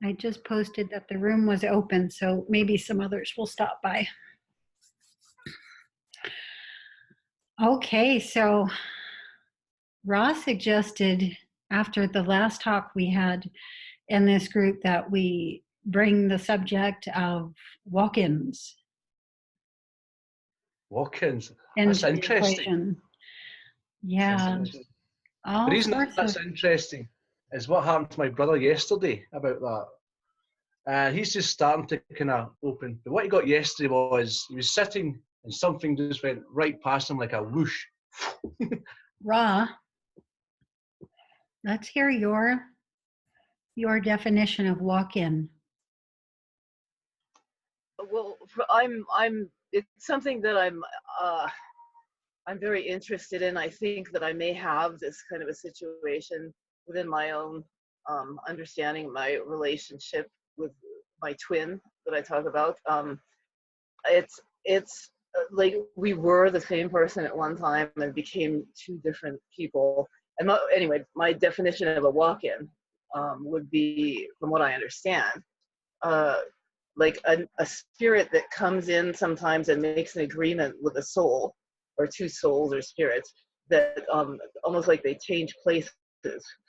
I just posted that the room was open, so maybe some others will stop by. Okay, so Ross suggested after the last talk we had in this group that we bring the subject of walk-ins Walk-ins. That's into the interesting. equation. Yeah, The all reason sorts that's of. interesting is what happened to my brother yesterday about that. He's just starting to kind of open. But what he got yesterday was he was sitting and something just went right past him like a whoosh. Raw, let's hear your definition of walk-in. Well, it's something that I'm very interested in. I think that I may have this kind of a situation within my own understanding my relationship with my twin that I talk about. It's like we were the same person at one time and became two different people. And anyway, my definition of a walk-in would be, from what I understand, uh, like a spirit that comes in sometimes and makes an agreement with a soul, or two souls or spirits, that almost like they change places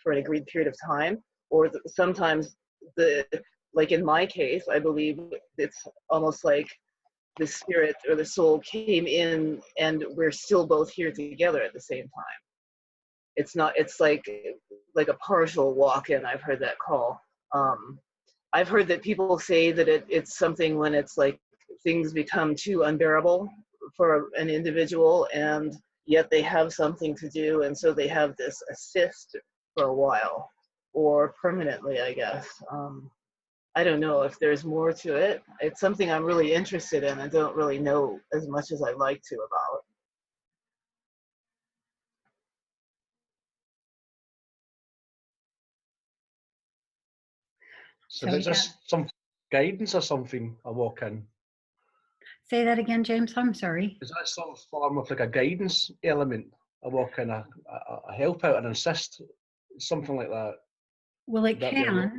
for an agreed period of time, or sometimes like in my case, I believe it's almost like the spirit or the soul came in and we're still both here together at the same time. It's like a partial walk-in, I've heard that call. I've heard that people say that it's something when it's like things become too unbearable for an individual and yet they have something to do, and so they have this assist for a while or permanently, I guess. I don't know if there's more to it. It's something I'm really interested in. I don't really know as much as I'd like to about. So So is yeah, this some guidance or something, a walk-in? say that again, James. I'm sorry. Is that some form of like a guidance element, a walk-in, a help out, an assist, something like that? Well, Would that be a walk?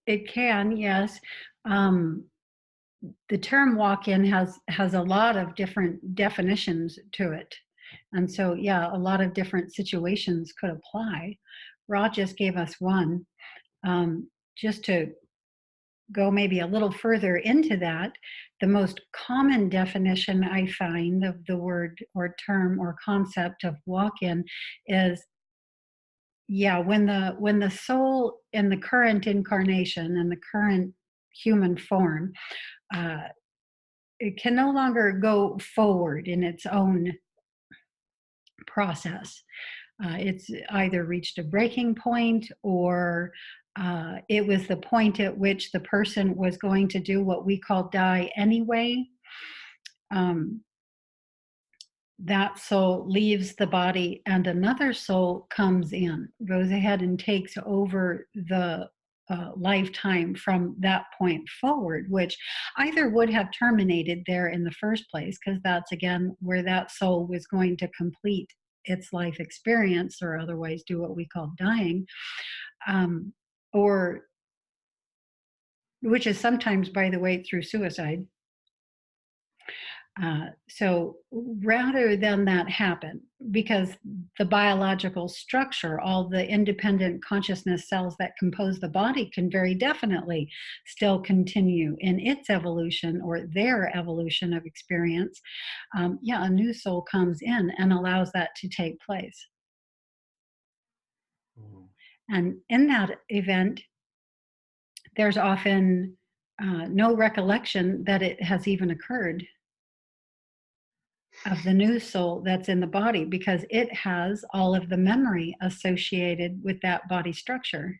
it can, yes. Um, the term walk-in has a lot of different definitions to it, and so yeah, a lot of different situations could apply. Rod just gave us one. Just to go maybe a little further into that, the most common definition I find of the word or term or concept of walk-in is, yeah, when the soul in the current incarnation and the current human form, uh, it can no longer go forward in its own process. It's either reached a breaking point or it was the point at which the person was going to do what we call die anyway. Um, that soul leaves the body and another soul comes in, goes ahead and takes over the lifetime from that point forward, which either would have terminated there in the first place, because that's again where that soul was going to complete its life experience or otherwise do what we call dying, um, or which is sometimes, by the way, through suicide. So rather than that happen, because the biological structure, all the independent consciousness cells that compose the body can very definitely still continue in its evolution or their evolution of experience, yeah, a new soul comes in and allows that to take place. And in that event, there's often no recollection that it has even occurred of the new soul that's in the body because it has all of the memory associated with that body structure.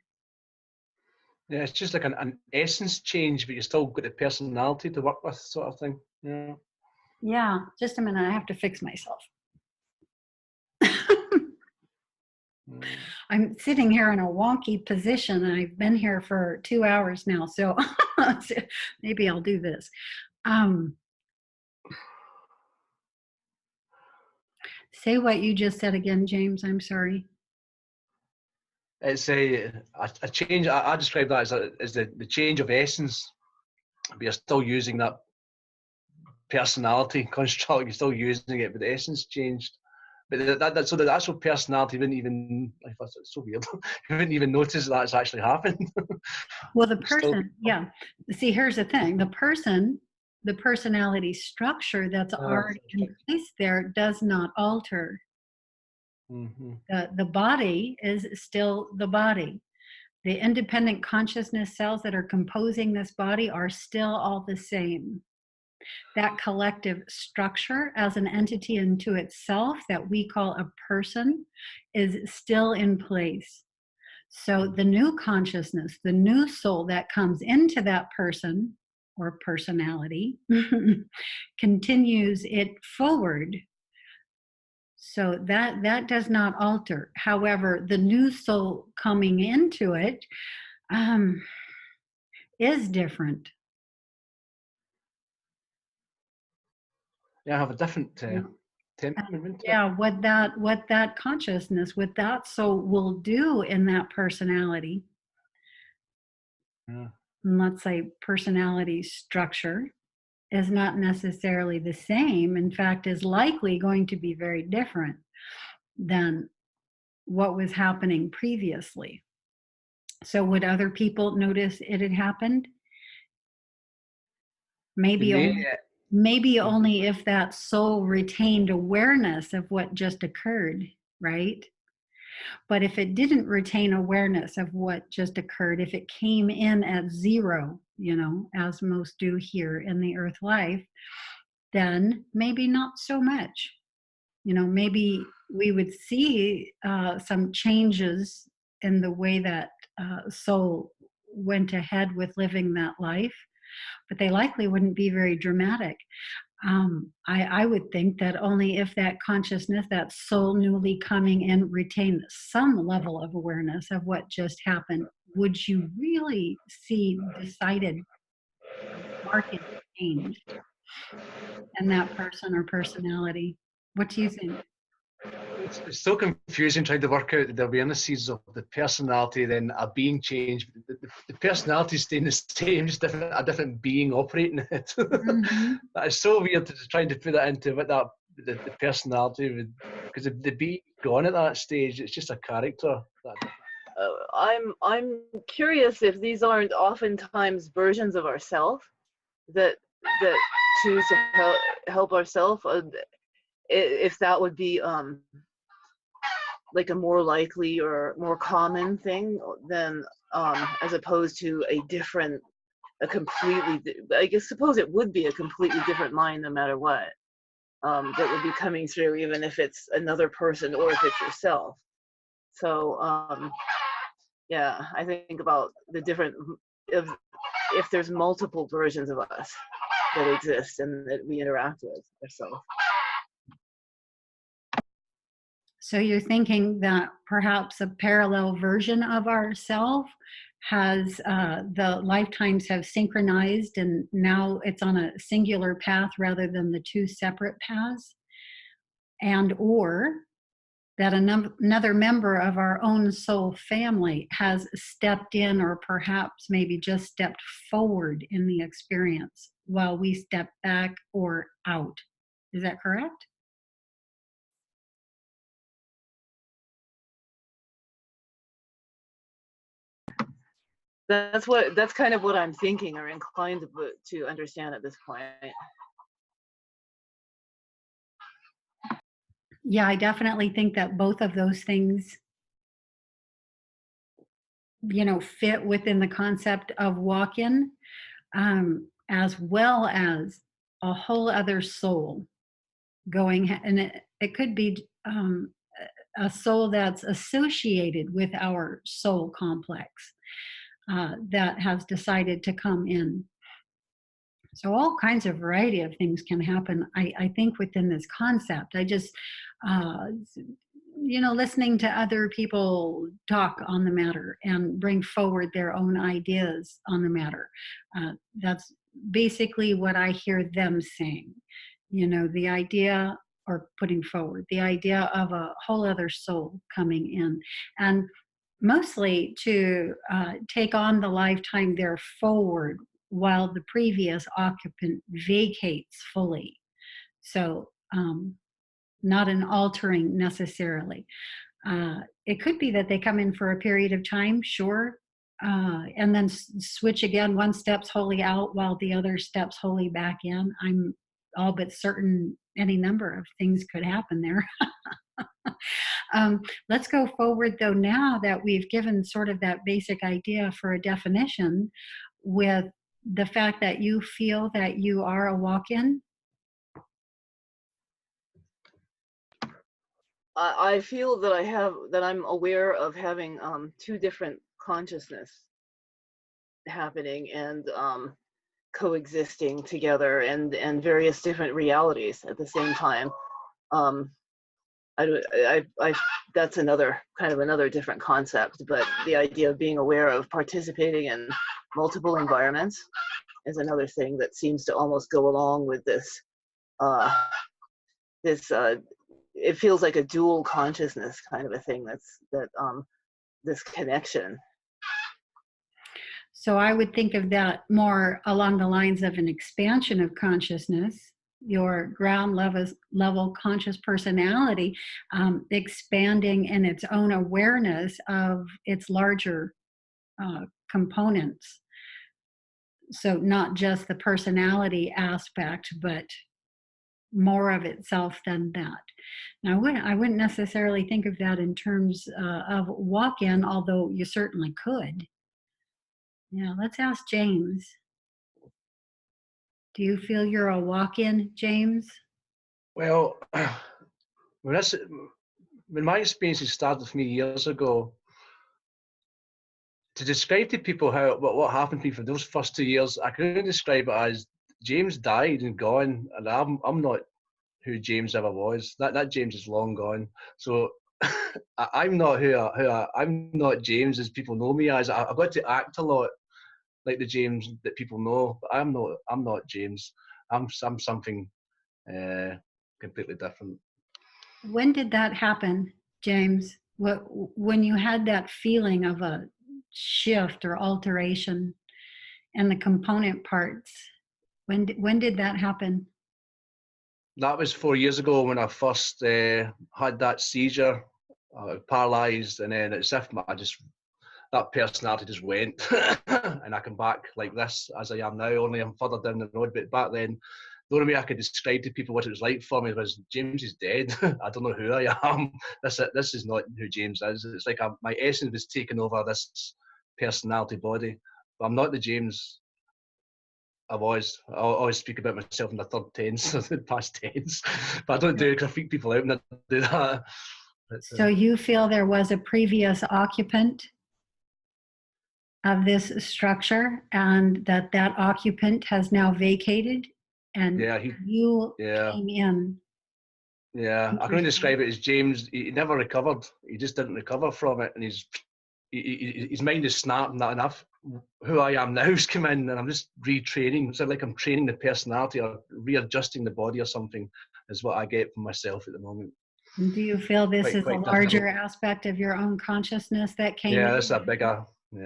Yeah, it's just like an essence change, but you still got the personality to work with, sort of thing. Yeah. Yeah, just a minute. I have to fix myself. I'm sitting here in a wonky position and I've been here for 2 hours now, so maybe I'll do this. Say what you just said again, James. I'm sorry. It's a change. I describe that as the change of essence. But you're still using that personality construct. You're still using it, but the essence changed. But so the actual personality wouldn't even. Like, that's so weird. You wouldn't even notice that's actually happened. Well, the Still, person, yeah. See, here's the thing: the personality structure that's already in place there does not alter. mm-hmm. The body is still the body. The independent consciousness cells that are composing this body are still all the same. That collective structure as an entity unto itself that we call a person is still in place. So the new consciousness, the new soul that comes into that person or personality continues it forward. So that does not alter. However, the new soul coming into it is different. Yeah, I have a different temperament. Yeah, what that consciousness, what that soul will do in that personality, Yeah. let's say personality structure, is not necessarily the same. In fact, is likely going to be very different than what was happening previously. So would other people notice it had happened? Maybe They, only, maybe only if that soul retained awareness of what just occurred, right? But if it didn't retain awareness of what just occurred, if it came in at zero, as most do here in the earth life, then maybe not so much. Maybe we would see some changes in the way that soul went ahead with living that life, but they likely wouldn't be very dramatic. I would think that only if that consciousness, that soul newly coming in, retained some level of awareness of what just happened, would you really see decided marked change in that person or personality. What do you think? it's so confusing trying to work out the awarenesses of the personality then a being changed. The personality is staying the same, just a different being operating it. Mm-hmm. That is so weird to trying to put that into what the personality would, because the being gone at that stage, it's just a character. I'm curious if these aren't oftentimes versions of ourselves that choose to help ourselves. If that would be like a more likely or more common thing than as opposed to a completely, I guess suppose it would be a completely different mind no matter what, that would be coming through, even if it's another person or if it's yourself. So yeah, I think about the different, if there's multiple versions of us that exist and that we interact with ourselves. So you're thinking that perhaps a parallel version of ourself has the lifetimes have synchronized and now it's on a singular path rather than the two separate paths, and or that another member of our own soul family has stepped in or perhaps maybe just stepped forward in the experience while we step back or out. Is that correct? That's kind of what I'm thinking or inclined to understand at this point. Yeah, I definitely think that both of those things, fit within the concept of walk-in, as well as a whole other soul going, and it could be a soul that's associated with our soul complex that has decided to come in. So all kinds of variety of things can happen, I think, within this concept. I just, listening to other people talk on the matter and bring forward their own ideas on the matter. That's basically what I hear them saying. The idea, or putting forward the idea of a whole other soul coming in. And mostly to take on the lifetime there forward while the previous occupant vacates fully. So, not an altering necessarily. It could be that they come in for a period of time, sure, and then switch again. One steps wholly out while the other steps wholly back in. I'm all but certain any number of things could happen there. Let's go forward, though, now that we've given sort of that basic idea for a definition with the fact that you feel that you are a walk in. I feel that I'm aware of having two different consciousness happening and coexisting together, and various different realities at the same time. Um, I that's another kind of another different concept, but the idea of being aware of participating in multiple environments is another thing that seems to almost go along with this. This it feels like a dual consciousness kind of a thing. This connection. So I would think of that more along the lines of an expansion of consciousness, your ground level conscious personality expanding in its own awareness of its larger components. So not just the personality aspect, but more of itself than that. Now, I wouldn't necessarily think of that in terms of walk-in, although you certainly could. Yeah, let's ask James. Do you feel you're a walk-in, James? Well, when my experiences started for me years ago, to describe to people what happened to me for those first 2 years, I couldn't describe it as James died and gone, and I'm not who James ever was. That James is long gone. So I'm not I'm not James as people know me as. I've got to act a lot like the James that people know, but I'm not James. I'm something completely different. When did that happen, James? When you had that feeling of a shift or alteration in the component parts, when did that happen? That was 4 years ago when I first had that seizure, paralyzed, and then it's if that personality just went, and I come back like this as I am now. Only I'm further down the road. But back then, the only way I could describe to people what it was like for me was James is dead. I don't know who I am. This is not who James is. It's like my essence was taking over this personality body. But I'm not the James I was. I always speak about myself in the third tense, the past tense. But I don't do it because I freak people out when I do that. But, So you feel there was a previous occupant of this structure and that occupant has now vacated and you came in. Yeah, I couldn't describe it as James. He never recovered. He just didn't recover from it, and his mind is snapped. Not enough. Who I am now has come in, and I'm just retraining. So like I'm training the personality or readjusting the body or something is what I get from myself at the moment. Do you feel this is a larger aspect of your own consciousness that came in? Yeah, that's a bigger. Yeah.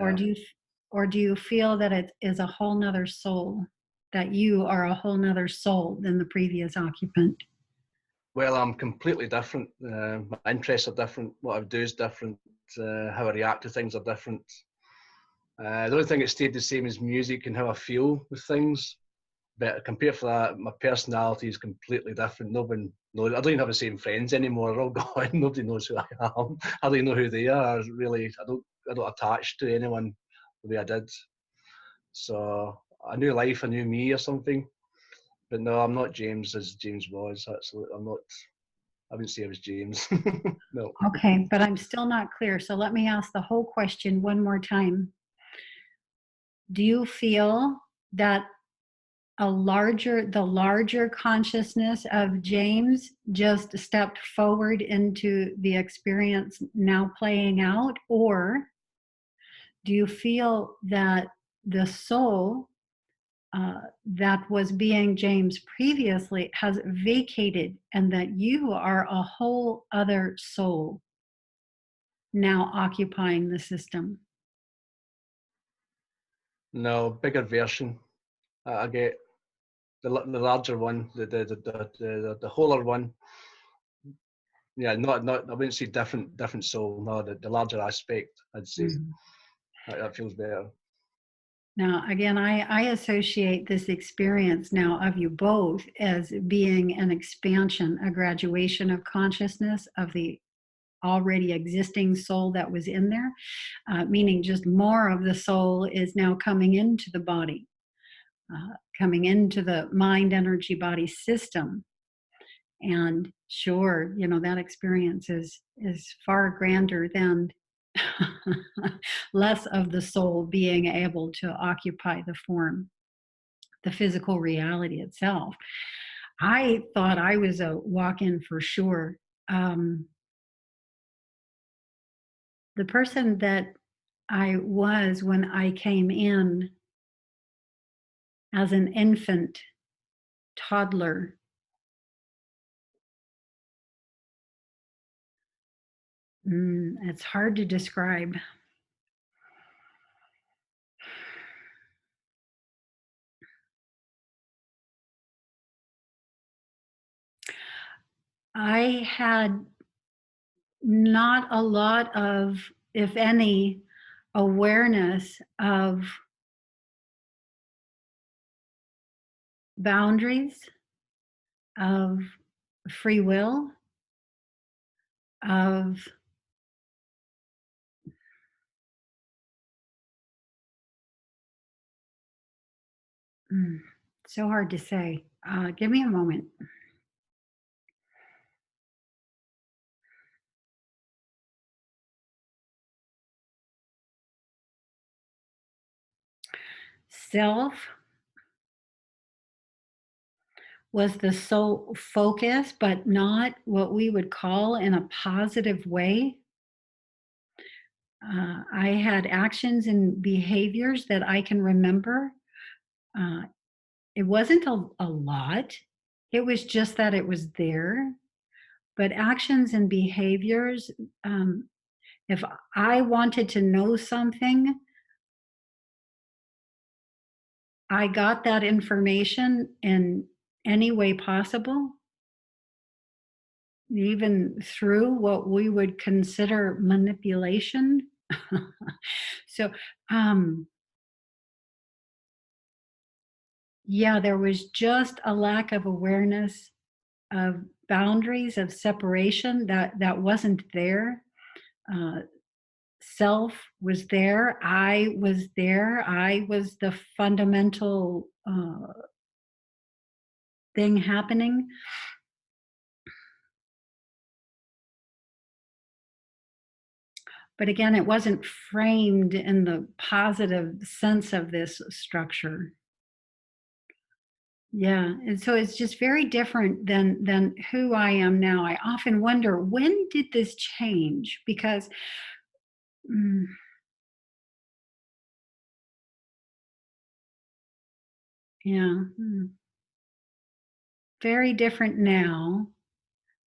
Or do you feel that it is a whole nother soul, that you are a whole nother soul than the previous occupant? Well, I'm completely different. My interests are different. What I do is different. How I react to things are different. The only thing that stayed the same is music and how I feel with things. But compared to that, my personality is completely different. No one knows. I don't even have the same friends anymore. They're all gone. Nobody knows who I am. I don't even know who they are. Really, I don't attach to anyone the way I did. So a new life, a new me, or something. But no, I'm not James as James was. Absolutely, I'm not. I wouldn't say I was James. No. Okay, but I'm still not clear. So let me ask the whole question one more time. Do you feel that the larger consciousness of James just stepped forward into the experience now playing out? Or do you feel that the soul that was being James previously has vacated and that you are a whole other soul? now occupying the system? No, bigger version. I get the larger one, the wholer one. Yeah, not. I wouldn't say different soul. No, the larger aspect. I'd say Mhm. that feels better. Now, again, I associate this experience now of you both as being an expansion, a graduation of consciousness of the already existing soul that was in there, meaning just more of the soul is now coming into the body, coming into the mind energy body system. And sure, that experience is far grander than less of the soul being able to occupy the form, the physical reality itself. I thought I was a walk-in for sure. The person that I was when I came in as an infant, toddler, it's hard to describe. I had not a lot of, if any, awareness of boundaries, of free will, of mm, so hard to say. Give me a moment. Self was the sole focus, but not what we would call in a positive way. I had actions and behaviors that I can remember. Uh, it wasn't a lot, it was just that it was there. But actions and behaviors, if I wanted to know something, I got that information in any way possible, even through what we would consider manipulation. So, um, yeah, there was just a lack of awareness of boundaries, of separation that wasn't there. Uh, Self was there. I was there. I was the fundamental thing happening. But again, it wasn't framed in the positive sense of this structure. Yeah, and so it's just very different than who I am now. I often wonder, when did this change? Because mm, yeah, very different now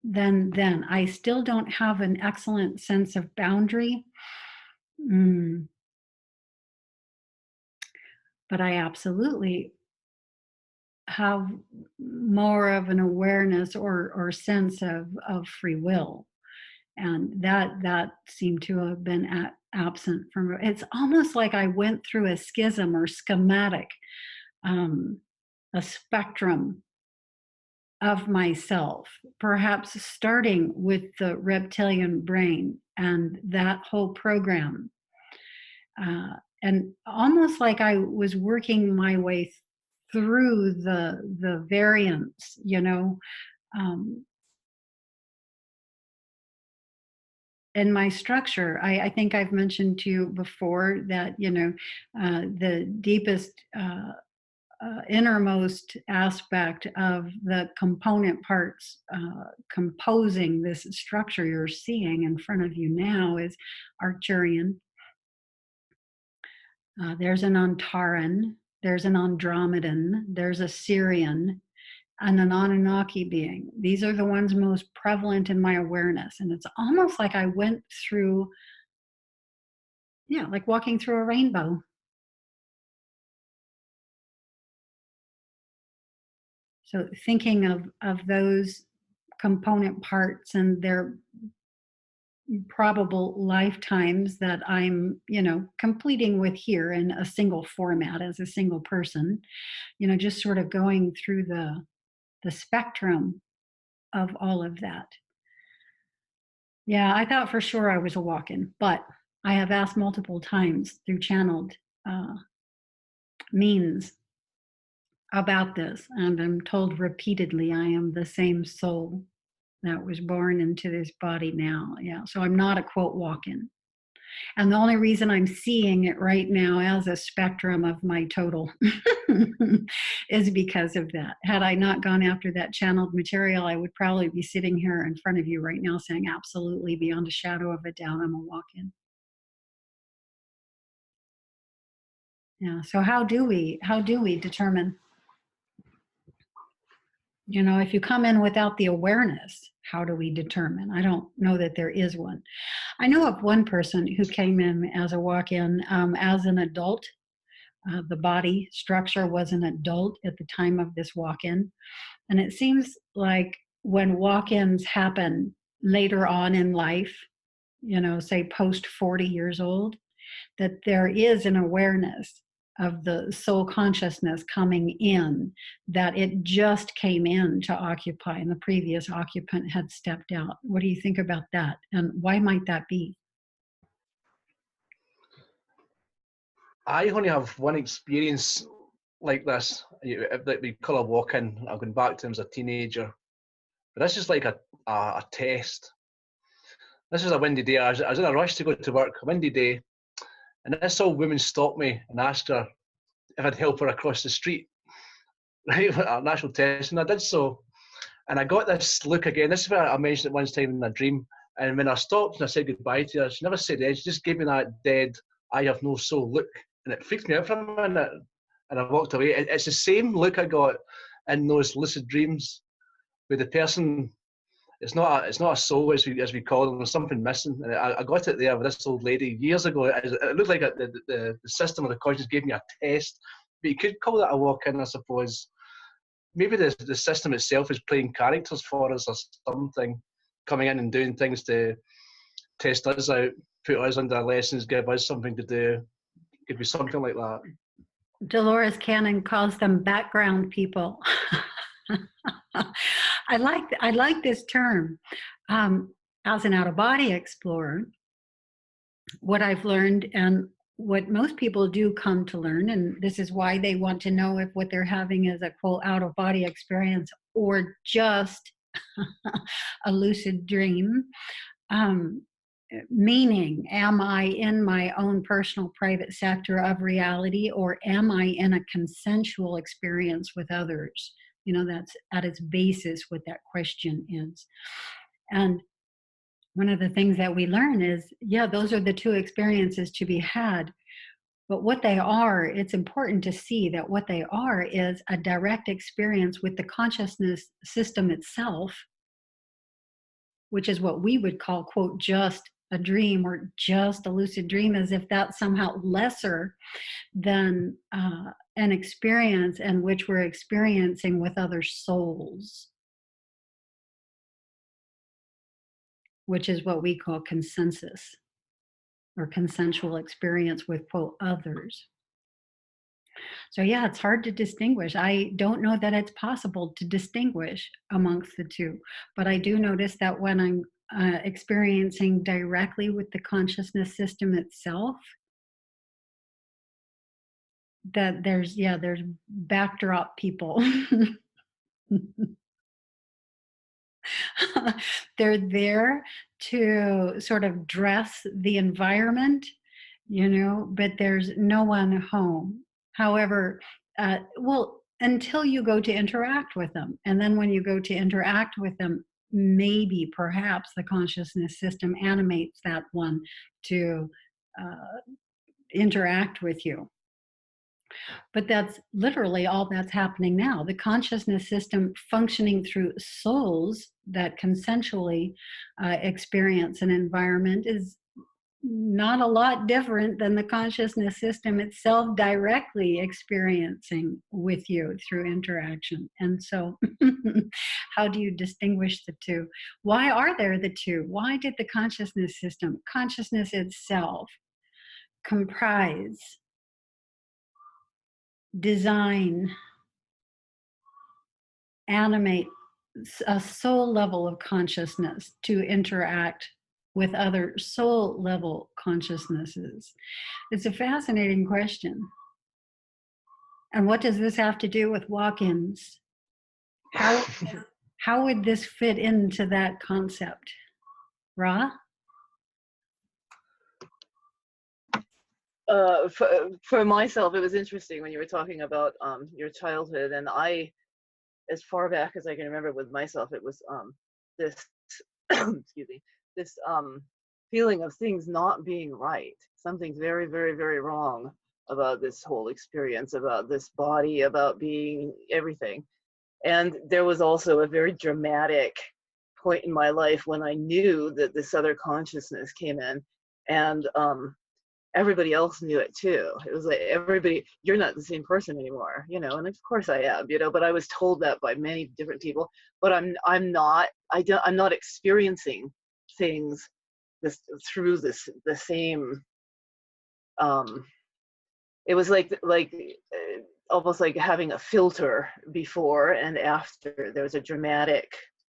than then. I still don't have an excellent sense of boundary, mm, but I absolutely have more of an awareness or sense of free will, and that seemed to have been absent from. It's almost like I went through a schism or schematic, um, a spectrum of myself, perhaps starting with the reptilian brain and that whole program, uh, and almost like I was working my way through the variants, um, in my structure. I think I've mentioned to you before that the deepest innermost aspect of the component parts composing this structure you're seeing in front of you now is Arcturian. There's an Antaran, there's an Andromedan, there's a Syrian, and an Anunnaki being. These are the ones most prevalent in my awareness. And it's almost like I went through, yeah, like walking through a rainbow. So thinking of those component parts and their probable lifetimes that I'm, completing with here in a single format as a single person, just sort of going through the spectrum of all of that. Yeah, I thought for sure I was a walk-in, but I have asked multiple times through channeled uh, means about this, and I'm told repeatedly I am the same soul that was born into this body now. Yeah, so I'm not a quote walk-in. And the only reason I'm seeing it right now as a spectrum of my total is because of that. Had I not gone after that channeled material, I would probably be sitting here in front of you right now saying, absolutely, beyond a shadow of a doubt, I'm a walk in. Yeah. So how do we determine? If you come in without the awareness, how do we determine? I don't know that there is one. I know of one person who came in as a walk-in as an adult. The body structure was an adult at the time of this walk-in. And it seems like when walk-ins happen later on in life, say post 40 years old, that there is an awareness of the soul consciousness coming in, that it just came in to occupy and the previous occupant had stepped out. What do you think about that? And why might that be? I only have one experience like this that we call a walk-in. I've gone back to him as a teenager, but this is like a test. This was a windy day. I was in a rush to go to work, a windy day, and this old woman stopped me and asked her if I'd help her across the street. Right, a natural test, and I did so. And I got this look again. This is what I mentioned it once time in a dream. And when I stopped and I said goodbye to her, she never said anything. She just gave me that dead, I have no soul look. And it freaked me out for a minute. And I walked away. It's the same look I got in those lucid dreams with the person. It's not a soul as we call them. There's something missing. And I got it there with this old lady years ago. It looked like the system of the conscious gave me a test. But you could call that a walk-in, I suppose. Maybe the system itself is playing characters for us or something, coming in and doing things to test us out, put us under lessons, give us something to do. Could be something like that. Dolores Cannon calls them background people. I like this term. As an out-of-body explorer, what I've learned and what most people do come to learn, and this is why they want to know if what they're having is a quote out-of-body experience or just a lucid dream. Meaning, am I in my own personal private sector of reality, or am I in a consensual experience with others? That's at its basis what that question is. And one of the things that we learn is, yeah, those are the two experiences to be had. But what they are, it's important to see that what they are is a direct experience with the consciousness system itself, which is what we would call, quote, just a dream or just a lucid dream, as if that's somehow lesser than an experience in which we're experiencing with other souls, which is what we call consensus or consensual experience with, quote, others. So yeah, it's hard to distinguish. I don't know that it's possible to distinguish amongst the two, but I do notice that when I'm experiencing directly with the consciousness system itself, that there's backdrop people. They're there to sort of dress the environment, but there's no one home. However, well, until you go to interact with them. And then when you go to interact with them, maybe perhaps the consciousness system animates that one to interact with you. But that's literally all that's happening now. The consciousness system functioning through souls that consensually experience an environment is not a lot different than the consciousness system itself directly experiencing with you through interaction. And so, how do you distinguish the two? Why are there the two? Why did the consciousness system, consciousness itself, comprise, design, animate a soul level of consciousness to interact with other soul level consciousnesses? It's a fascinating question. And what does this have to do with walk-ins? How how would this fit into that concept? Ra? For myself, it was interesting when you were talking about your childhood, and I, as far back as I can remember with myself, it was this excuse me, this feeling of things not being right. Something's very, very, very wrong about this whole experience, about this body, about being everything. And there was also a very dramatic point in my life when I knew that this other consciousness came in, and everybody else knew it too. It was like, everybody, you're not the same person anymore, you know. And of course I am, you know, but I was told that by many different people. But I'm not, I'm not experiencing things this through this the same. It was like almost like having a filter before and after. There was a dramatic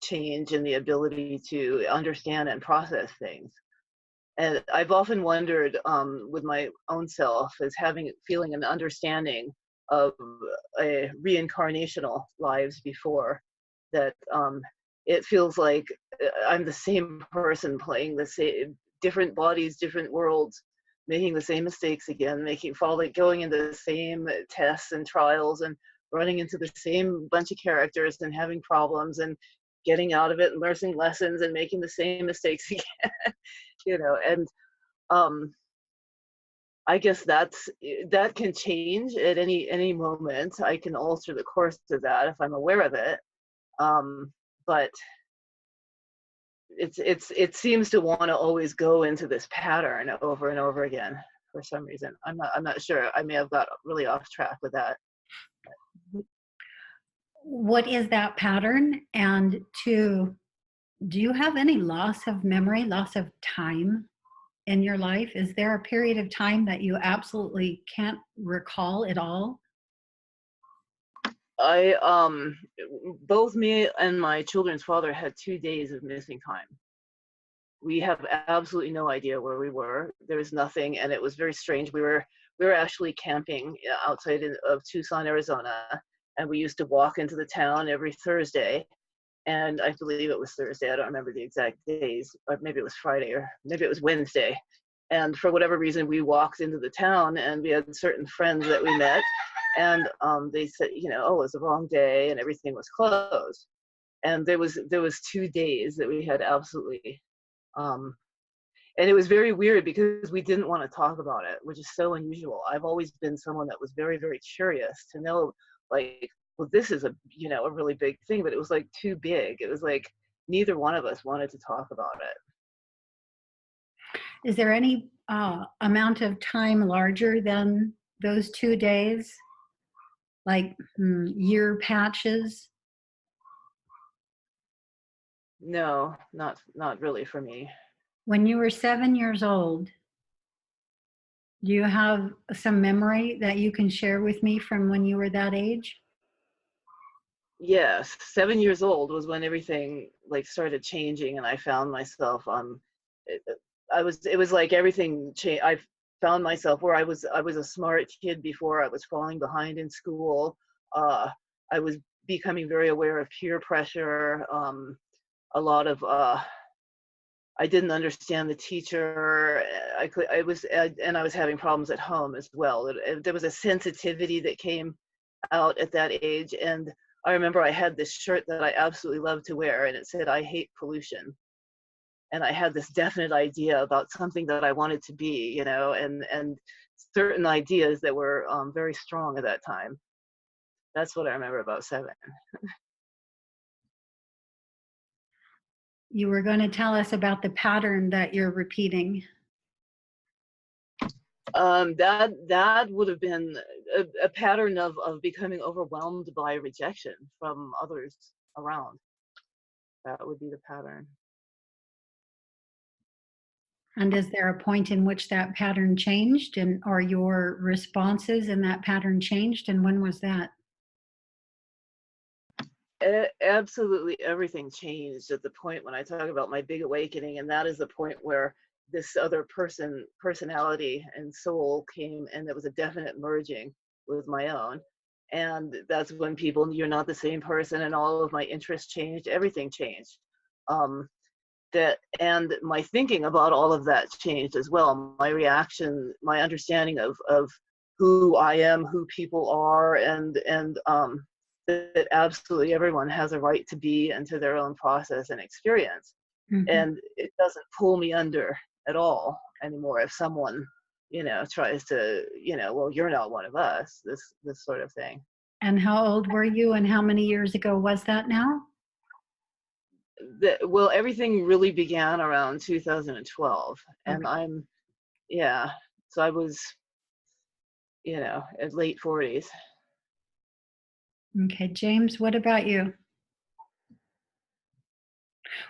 change in the ability to understand and process things. And I've often wondered with my own self as feeling an understanding of reincarnational lives before, that it feels like I'm the same person playing the same different bodies, different worlds, making the same mistakes again, going into the same tests and trials, and running into the same bunch of characters and having problems and getting out of it and learning lessons and making the same mistakes again. You know, and I guess that can change at any moment. I can alter the course of that if I'm aware of it, but it seems to want to always go into this pattern over and over again for some reason. I'm not sure. I may have got really off track with that. What is that pattern? And two, do you have any loss of memory, loss of time in your life? Is there a period of time that you absolutely can't recall at all? Both me and my children's father had 2 days of missing time. We have absolutely no idea where we were. There was nothing, and it was very strange. We were actually camping outside of Tucson, Arizona, and we used to walk into the town every Thursday. And I believe it was Thursday. I don't remember the exact days, or maybe it was Friday, or maybe it was Wednesday. And for whatever reason, we walked into the town, and we had certain friends that we met, and they said, you know, oh, it was the wrong day, and everything was closed. And there was 2 days that we had absolutely, and it was very weird because we didn't want to talk about it, which is so unusual. I've always been someone that was very, very curious to know, like, well, this is a really big thing, but it was like too big. It was like neither one of us wanted to talk about it. Is there any amount of time larger than those 2 days? Like year patches? No, not really for me. When you were 7 years old, do you have some memory that you can share with me from when you were that age? Yes, 7 years old was when everything like started changing, and I found myself it, it was like everything changed. I found myself where I was a smart kid before. I was falling behind in school. I was becoming very aware of peer pressure. A lot of I didn't understand the teacher. I was having problems at home as well. There was a sensitivity that came out at that age, and I remember I had this shirt that I absolutely loved to wear, and it said, "I hate pollution." and I had this definite idea about something that I wanted to be, you know, and certain ideas that were very strong at that time. That's what I remember about 7. You were going to tell us about the pattern that you're repeating. That would have been a pattern of becoming overwhelmed by rejection from others around. That would be the pattern. And is there a point in which that pattern changed, and are your responses in that pattern changed, and when was that? Absolutely everything changed at the point when I talk about my big awakening, and that is the point where this other personality and soul came, and there was a definite merging with my own. And that's when people, you're not the same person, and all of my interests changed, everything changed. That, and my thinking about all of that changed as well. My reaction, my understanding of who I am, who people are, and that absolutely everyone has a right to be into their own process and experience. Mm-hmm. And it doesn't pull me under at all anymore if someone, you know, tries to, you know, well, you're not one of us, this sort of thing. And how old were you, and how many years ago was that now? Well, everything really began around 2012, and Okay. yeah, so I was, you know, at late 40s. Okay, James, what about you?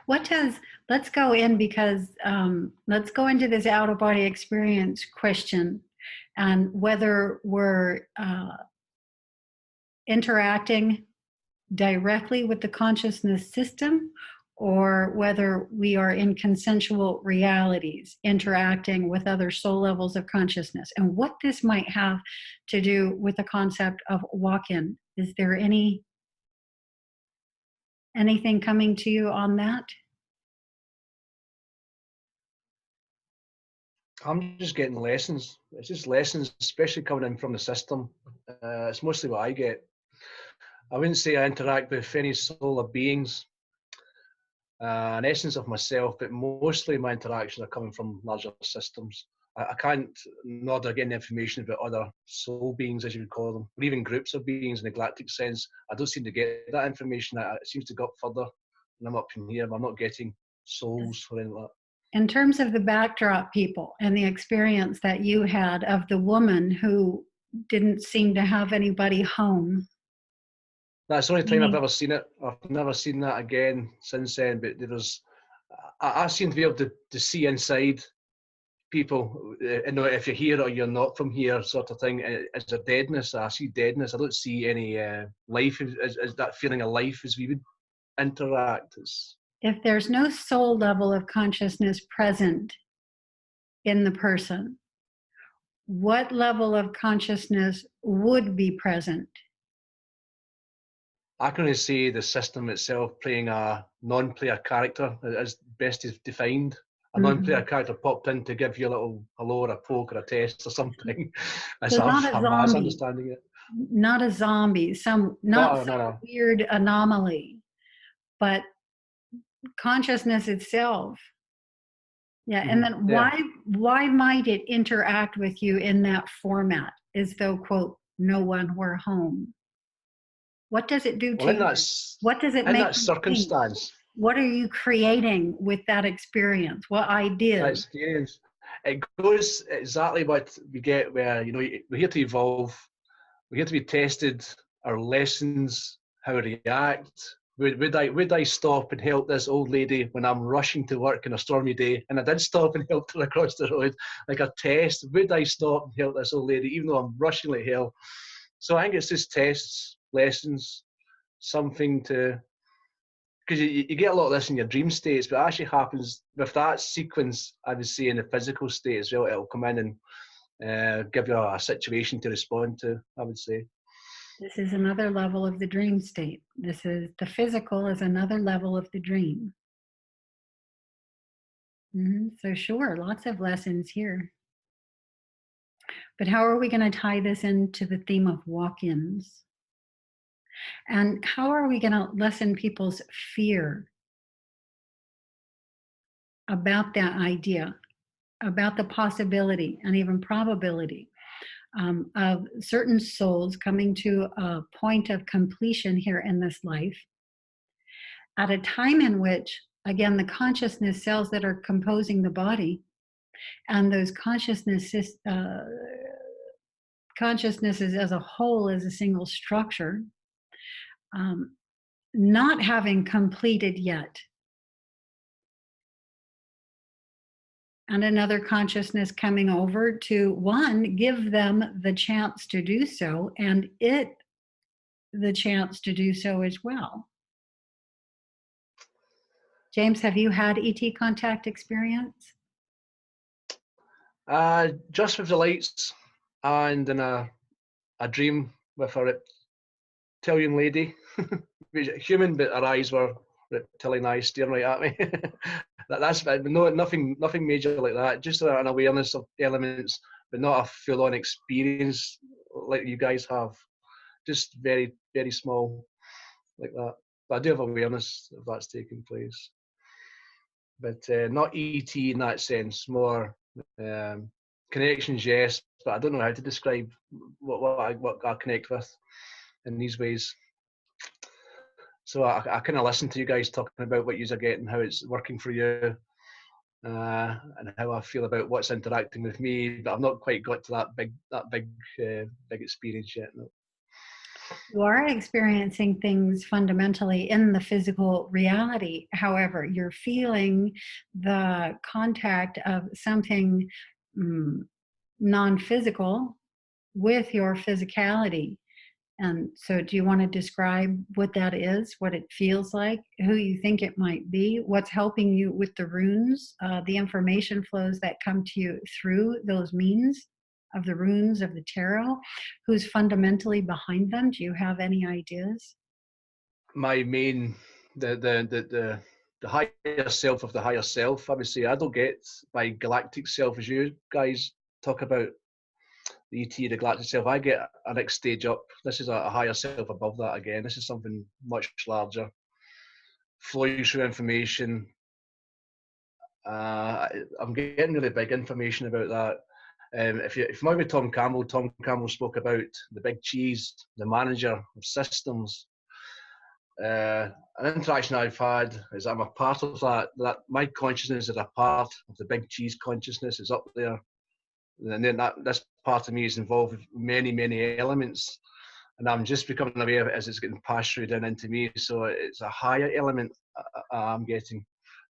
Let's go in, because let's go into this out of body experience question, and whether we're interacting directly with the consciousness system, or whether we are in consensual realities interacting with other soul levels of consciousness, and what this might have to do with the concept of walk-in. Is there anything coming to you on that? I'm just getting lessons. It's just lessons, especially coming in from the system. It's mostly what I get. I wouldn't say I interact with any solar beings, an essence of myself, but mostly my interactions are coming from larger systems. I can't nod or get any information about other soul beings, as you would call them, or even groups of beings in the galactic sense. I don't seem to get that information. It seems to go up further, and I'm up in here, but I'm not getting souls or anything like that. In terms of the backdrop people and the experience that you had of the woman who didn't seem to have anybody home. That's the only time I've ever seen it. I've never seen that again since then. But I seem to be able to see inside people. You know, if you're here or you're not from here, sort of thing. It's a deadness. I see deadness. I don't see any life. Is that feeling of life as we would interact? If there's no soul level of consciousness present in the person, what level of consciousness would be present? I can only say the system itself playing a non-player character, as best is defined. A non-player character popped in to give you a little hello or a poke or a test or something. As So not a I'm as zombie, understanding it. not a zombie, not some No. weird anomaly, but consciousness itself. Yeah, and then Yeah. why might it interact with you in that format, as though, quote, no one were home? What does it do Well, to you? What does it in make that you think? circumstance, What are you creating with that experience? What that ideas? experience, it goes exactly what we get where, you know, we're here to evolve, we're here to be tested, our lessons, how we react. Would I stop and help this old lady when I'm rushing to work on a stormy day? And I did stop and helped her across the road, like a test. Would I stop and help this old lady, even though I'm rushing like hell? So I think it's just tests, lessons, something to, because you get a lot of this in your dream states, but it actually happens with that sequence, I would say, in the physical state as well. It'll come in and give you a situation to respond to, I would say. This is another level of the dream state. This is the physical is another level of the dream. So sure, lots of lessons here. But how are we going to tie this into the theme of walk-ins? And how are we going to lessen people's fear about that idea, about the possibility and even probability of certain souls coming to a point of completion here in this life at a time in which, again, the consciousness cells that are composing the body and those consciousnesses as a whole, as a single structure, um, not having completed yet. And another consciousness coming over to, one, give them the chance to do so, and it the chance to do so as well. James, have you had ET contact experience? Just with the lights, and in a dream with a reptilian lady, human, but her eyes were reptilian eyes staring right at me. That's no, nothing major like that. Just an awareness of elements, but not a full-on experience like you guys have. Just very, very small, like that. But I do have awareness of that's taking place. But not ET in that sense. More connections, yes, but I don't know how to describe what I connect with in these ways. So I kind of listen to you guys talking about what you're getting, how it's working for you, and how I feel about what's interacting with me. But I've not quite got to that big experience yet. No. You are experiencing things fundamentally in the physical reality. However, you're feeling the contact of something non-physical with your physicality. And so do you want to describe what that is, what it feels like, who you think it might be, what's helping you with the runes, the information flows that come to you through those means of the runes of the tarot, who's fundamentally behind them? Do you have any ideas? My main, the higher self of the higher self, I would say. I don't get my galactic self as you guys talk about the ET, the galactic self. I get a next stage up. This is a higher self above that again. This is something much larger, flowing through information. I'm getting really big information about that. If you remember Tom Campbell spoke about the big cheese, the manager of systems. An interaction I've had is I'm a part of that my consciousness is a part of the big cheese consciousness is up there, and then this part of me is involved with many elements, and I'm just becoming aware of it as it's getting passed through down into me. So it's a higher element I'm getting.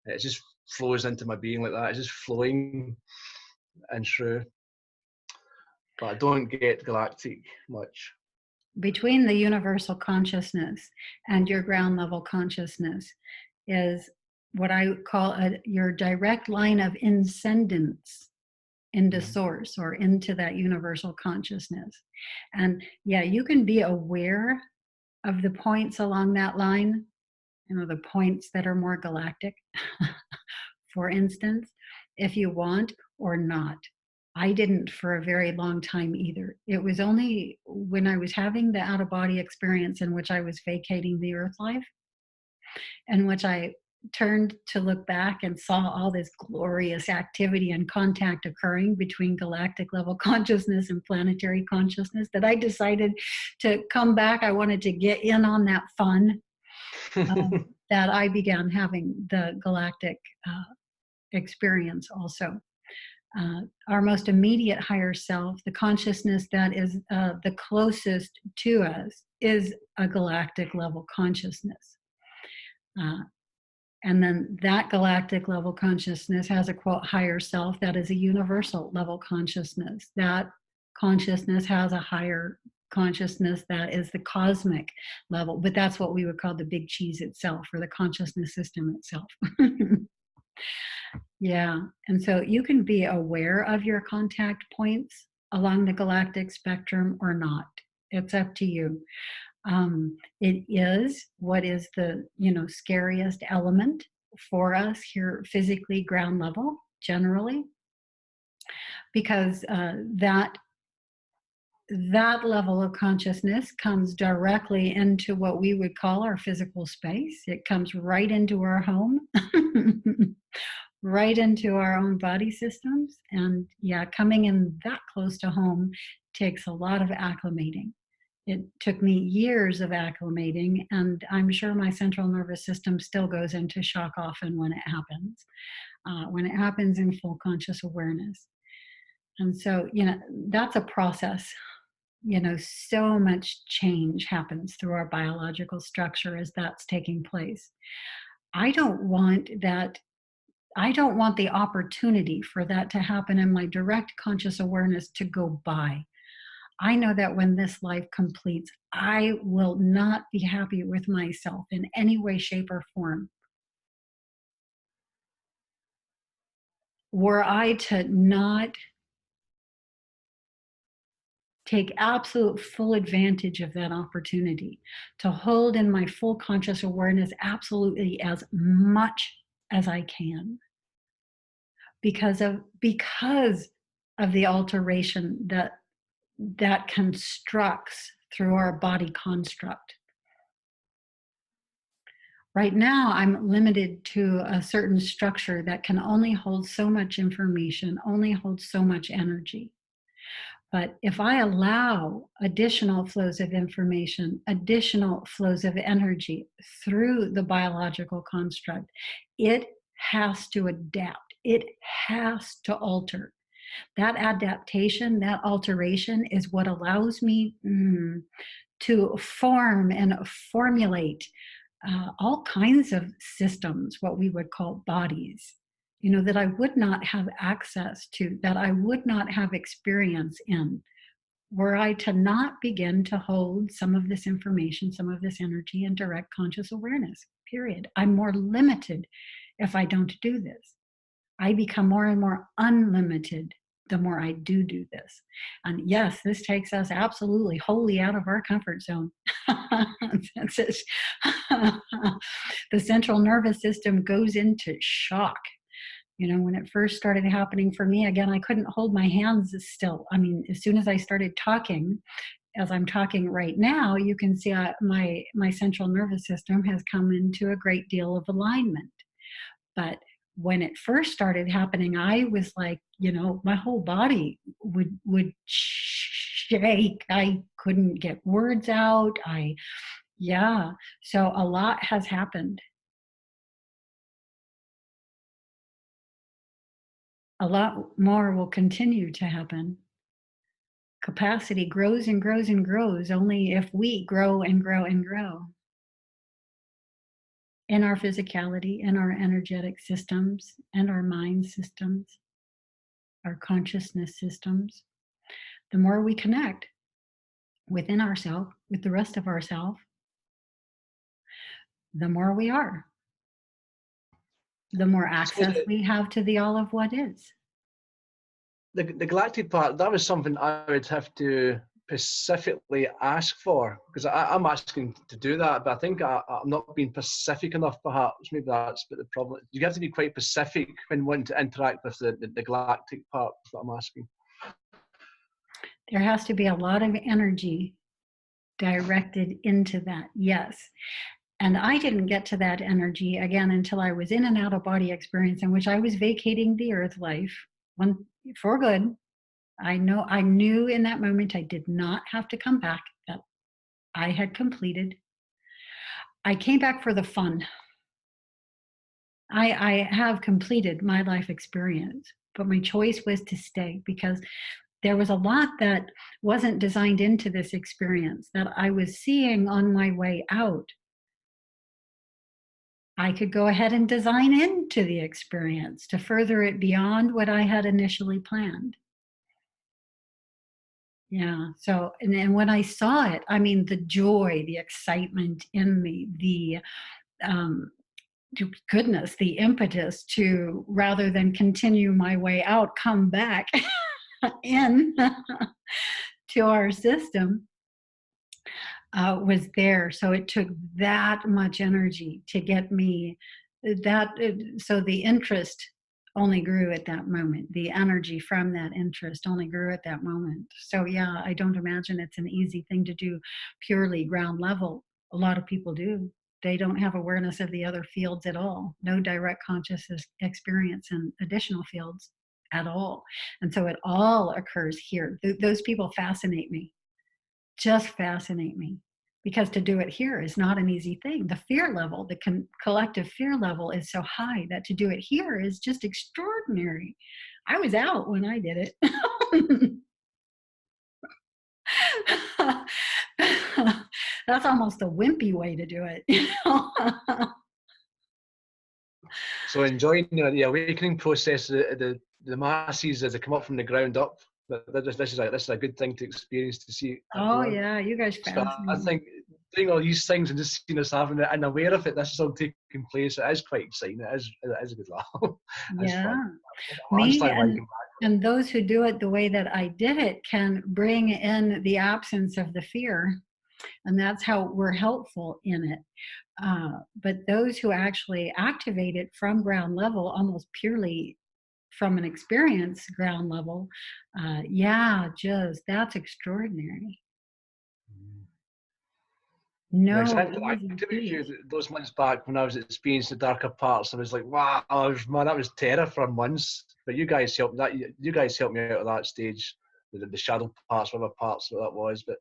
It just flows into my being like that. It's just flowing and through. But I don't get galactic much. Between the universal consciousness and your ground level consciousness is what I call your direct line of ascendance into source or into that universal consciousness. And yeah, you can be aware of the points along that line, the points that are more galactic, for instance, if you want or not. I didn't for a very long time either. It was only when I was having the out-of-body experience in which I was vacating the earth life, in which I turned to look back and saw all this glorious activity and contact occurring between galactic level consciousness and planetary consciousness, that I decided to come back. I wanted to get in on that fun, that I began having the galactic experience also. Our most immediate higher self, the consciousness that is the closest to us, is a galactic level consciousness. And then that galactic level consciousness has a quote higher self that is a universal level consciousness. That consciousness has a higher consciousness that is the cosmic level, but that's what we would call the big cheese itself, or the consciousness system itself. Yeah, and so you can be aware of your contact points along the galactic spectrum or not. It's up to you. It is what is the scariest element for us here physically, ground level, generally, because that level of consciousness comes directly into what we would call our physical space. It comes right into our home. right into our own body systems. And yeah, coming in that close to home takes a lot of acclimating. It took me years of acclimating, and I'm sure my central nervous system still goes into shock often when it happens in full conscious awareness. And so, that's a process. So much change happens through our biological structure as that's taking place. I don't want that. I don't want the opportunity for that to happen in my direct conscious awareness to go by. I know that when this life completes, I will not be happy with myself in any way, shape, or form. Were I to not take absolute full advantage of that opportunity, to hold in my full conscious awareness absolutely as much as I can, because of the alteration that constructs through our body construct. Right now, I'm limited to a certain structure that can only hold so much information, only hold so much energy. But if I allow additional flows of information, additional flows of energy through the biological construct, it has to adapt. It has to alter. That adaptation, that alteration is what allows me to form and formulate all kinds of systems, what we would call bodies, that I would not have access to, that I would not have experience in, were I to not begin to hold some of this information, some of this energy in direct conscious awareness, period. I'm more limited if I don't do this. I become more and more unlimited the more I do this. And yes, this takes us absolutely wholly out of our comfort zone. The central nervous system goes into shock. When it first started happening for me, again, I couldn't hold my hands still. I mean, as soon as I started talking, as I'm talking right now, you can see my central nervous system has come into a great deal of alignment. But when it first started happening, I was like, my whole body would shake. I couldn't get words out. So a lot has happened. A lot more will continue to happen. Capacity grows and grows and grows only if we grow and grow and grow. In our physicality, in our energetic systems, and our mind systems, our consciousness systems. The more we connect within ourselves, with the rest of ourselves, the more we are. The more access we have to the all of what is. The galactic part, that was something I would have to specifically ask for, because I'm asking to do that, but I think I'm not being specific enough, perhaps. Maybe that's the problem. You have to be quite specific when wanting to interact with the galactic part, is what I'm asking. There has to be a lot of energy directed into that, yes. And I didn't get to that energy again until I was in an out-of-body experience in which I was vacating the earth life for good. I knew in that moment I did not have to come back, that I had completed. I came back for the fun. I have completed my life experience, but my choice was to stay because there was a lot that wasn't designed into this experience that I was seeing on my way out. I could go ahead and design into the experience to further it beyond what I had initially planned. Yeah. So, and when I saw it, I mean, the joy, the excitement in me, the goodness, the impetus to, rather than continue my way out, come back in to our system was there. So it took that much energy to get me that. So the interest only grew at that moment. The energy from that interest only grew at that moment. So yeah, I don't imagine it's an easy thing to do purely ground level. A lot of people do. They don't have awareness of the other fields at all. No direct consciousness experience in additional fields at all. And so it all occurs here. Those people fascinate me, just fascinate me. Because to do it here is not an easy thing. The fear level, the collective fear level is so high that to do it here is just extraordinary. I was out when I did it. That's almost a wimpy way to do it, you know? So enjoying the awakening process, the masses as they come up from the ground up. This is a good thing to experience, to see. Oh yeah, you guys So I fascinating. think doing all these things and just seeing us having it and aware of it, this is all taking place. It is quite exciting. It is a good laugh. It's Yeah, fun. I me understand why you come back. and those who do it the way that I did it can bring in the absence of the fear, and that's how we're helpful in it. But those who actually activate it from ground level, almost purely from an experience ground level, yeah, just that's extraordinary. Because No I easy activity feat. those months back when I was experiencing the darker parts, I was like, wow, man, that was terror for months. But you guys helped that. You guys helped me out of that stage, the shadow parts, whatever parts that was. But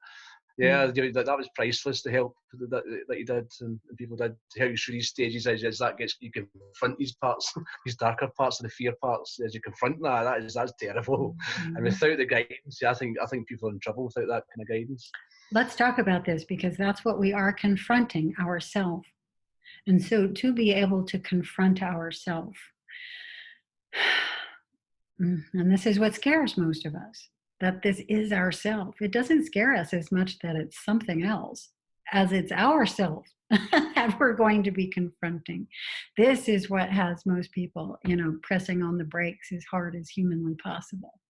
yeah, that was priceless. The help that you did and people did to help you through these stages as that gets you confront these parts, these darker parts of the fear parts. As you confront that's terrible. And Mhm. without the guidance, I think people are in trouble without that kind of guidance. Let's talk about this because that's what we are confronting ourselves. And so to be able to confront ourselves, and this is what scares most of us, that this is ourself. It doesn't scare us as much that it's something else as it's ourself that we're going to be confronting. This is what has most people, pressing on the brakes as hard as humanly possible.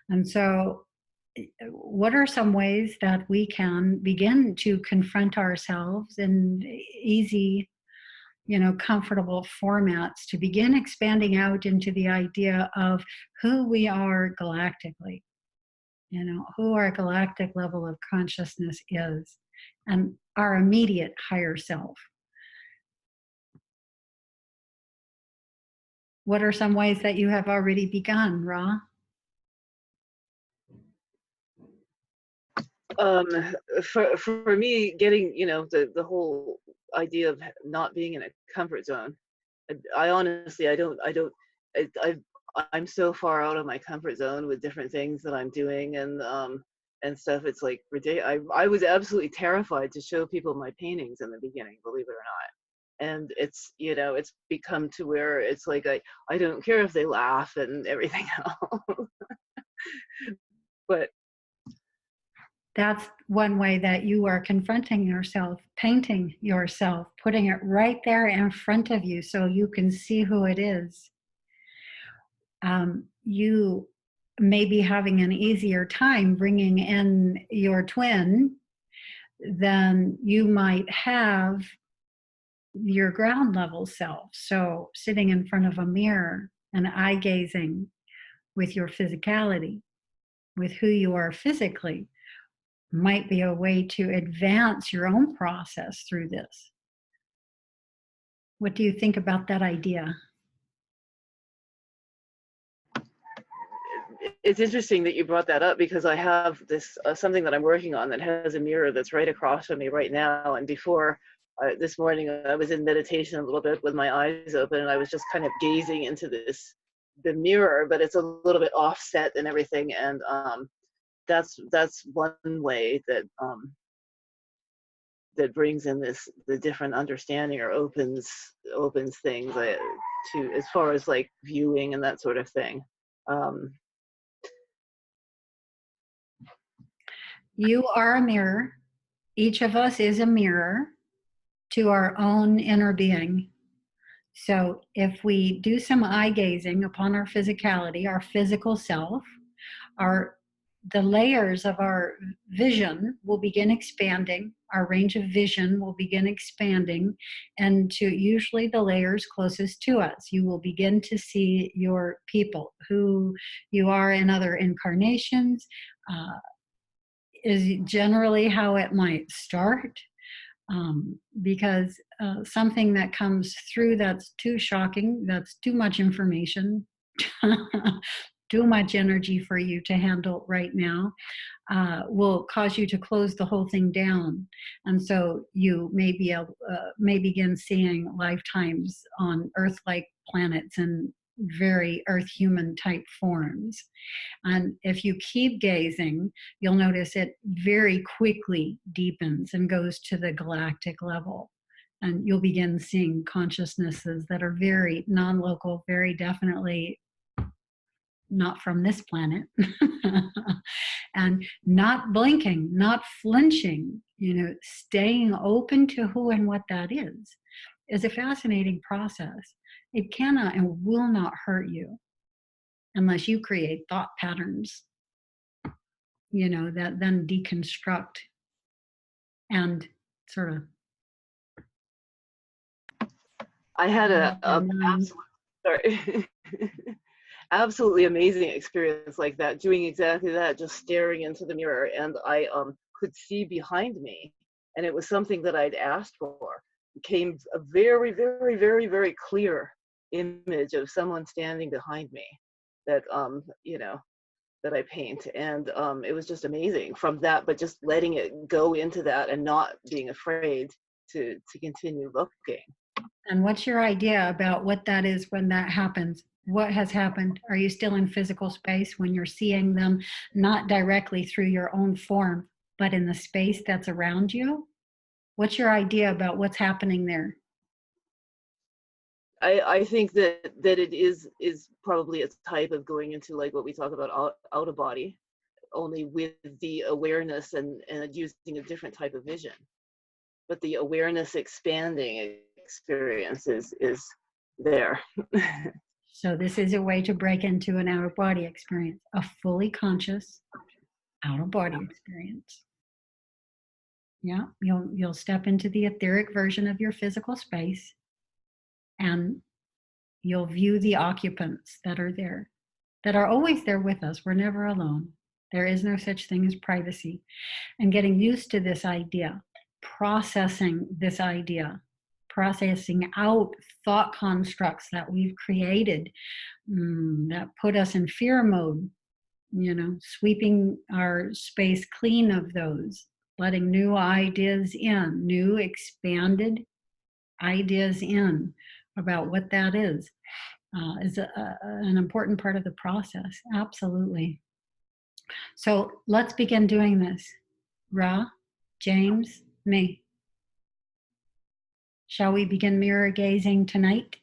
And so what are some ways that we can begin to confront ourselves in easy, comfortable formats to begin expanding out into the idea of who we are galactically, who our galactic level of consciousness is, and our immediate higher self? What are some ways that you have already begun, Ra? um for me, getting the whole idea of not being in a comfort zone, I honestly, I'm so far out of my comfort zone with different things that I'm doing, and stuff. It's like ridiculous. I was absolutely terrified to show people my paintings in the beginning, believe it or not. And it's become to where it's like I don't care if they laugh and everything else. But That's one way that you are confronting yourself, painting yourself, putting it right there in front of you so you can see who it is. You may be having an easier time bringing in your twin than you might have your ground level self. So, sitting in front of a mirror and eye gazing with your physicality, with who you are physically, might be a way to advance your own process through this. What do you think about that idea? it's interesting that you brought that up, because I have this something that I'm working on that has a mirror that's right across from me right now. And before this morning, I was in meditation a little bit with my eyes open, and I was just kind of gazing into the mirror, but it's a little bit offset and everything. And that's one way that that brings in the different understanding, or opens things to, as far as like viewing and that sort of thing. You are a mirror. Each of us is a mirror to our own inner being. So if we do some eye gazing upon our physicality, our physical self, the layers of our vision will begin expanding. Our range of vision will begin expanding, and to usually the layers closest to us. You will begin to see your people, who you are in other incarnations, is generally how it might start. Because something that comes through that's too shocking, that's too much information, too much energy for you to handle right now, will cause you to close the whole thing down. And so you may begin seeing lifetimes on Earth-like planets and very Earth human type forms. And if you keep gazing, you'll notice it very quickly deepens and goes to the galactic level. And you'll begin seeing consciousnesses that are very non-local, very definitely not from this planet. And not blinking, not flinching, staying open to who and what that is a fascinating process. It cannot and will not hurt you unless you create thought patterns, that then deconstruct and sort of. I had sorry. Absolutely amazing experience like that, doing exactly that, just staring into the mirror, and I could see behind me, and it was something that I'd asked for. It came a very, very, very, very clear image of someone standing behind me that that I paint, and it was just amazing from that, but just letting it go into that and not being afraid to continue looking. And what's your idea about what that is when that happens? What has happened? Are you still in physical space when you're seeing them, not directly through your own form, but in the space that's around you? What's your idea about what's happening there? I think that it is probably a type of going into like what we talk about out of body, only with the awareness and using a different type of vision. But the awareness expanding experience is there. So this is a way to break into an out-of-body experience, a fully conscious out-of-body experience. Yeah, you'll step into the etheric version of your physical space, and you'll view the occupants that are there, that are always there with us. We're never alone. There is no such thing as privacy. And getting used to this idea, processing this idea, processing out thought constructs that we've created that put us in fear mode, sweeping our space clean of those, letting new ideas in, new expanded ideas in about what that is an important part of the process. Absolutely. So let's begin doing this. Ra, James, me. Shall we begin mirror gazing tonight?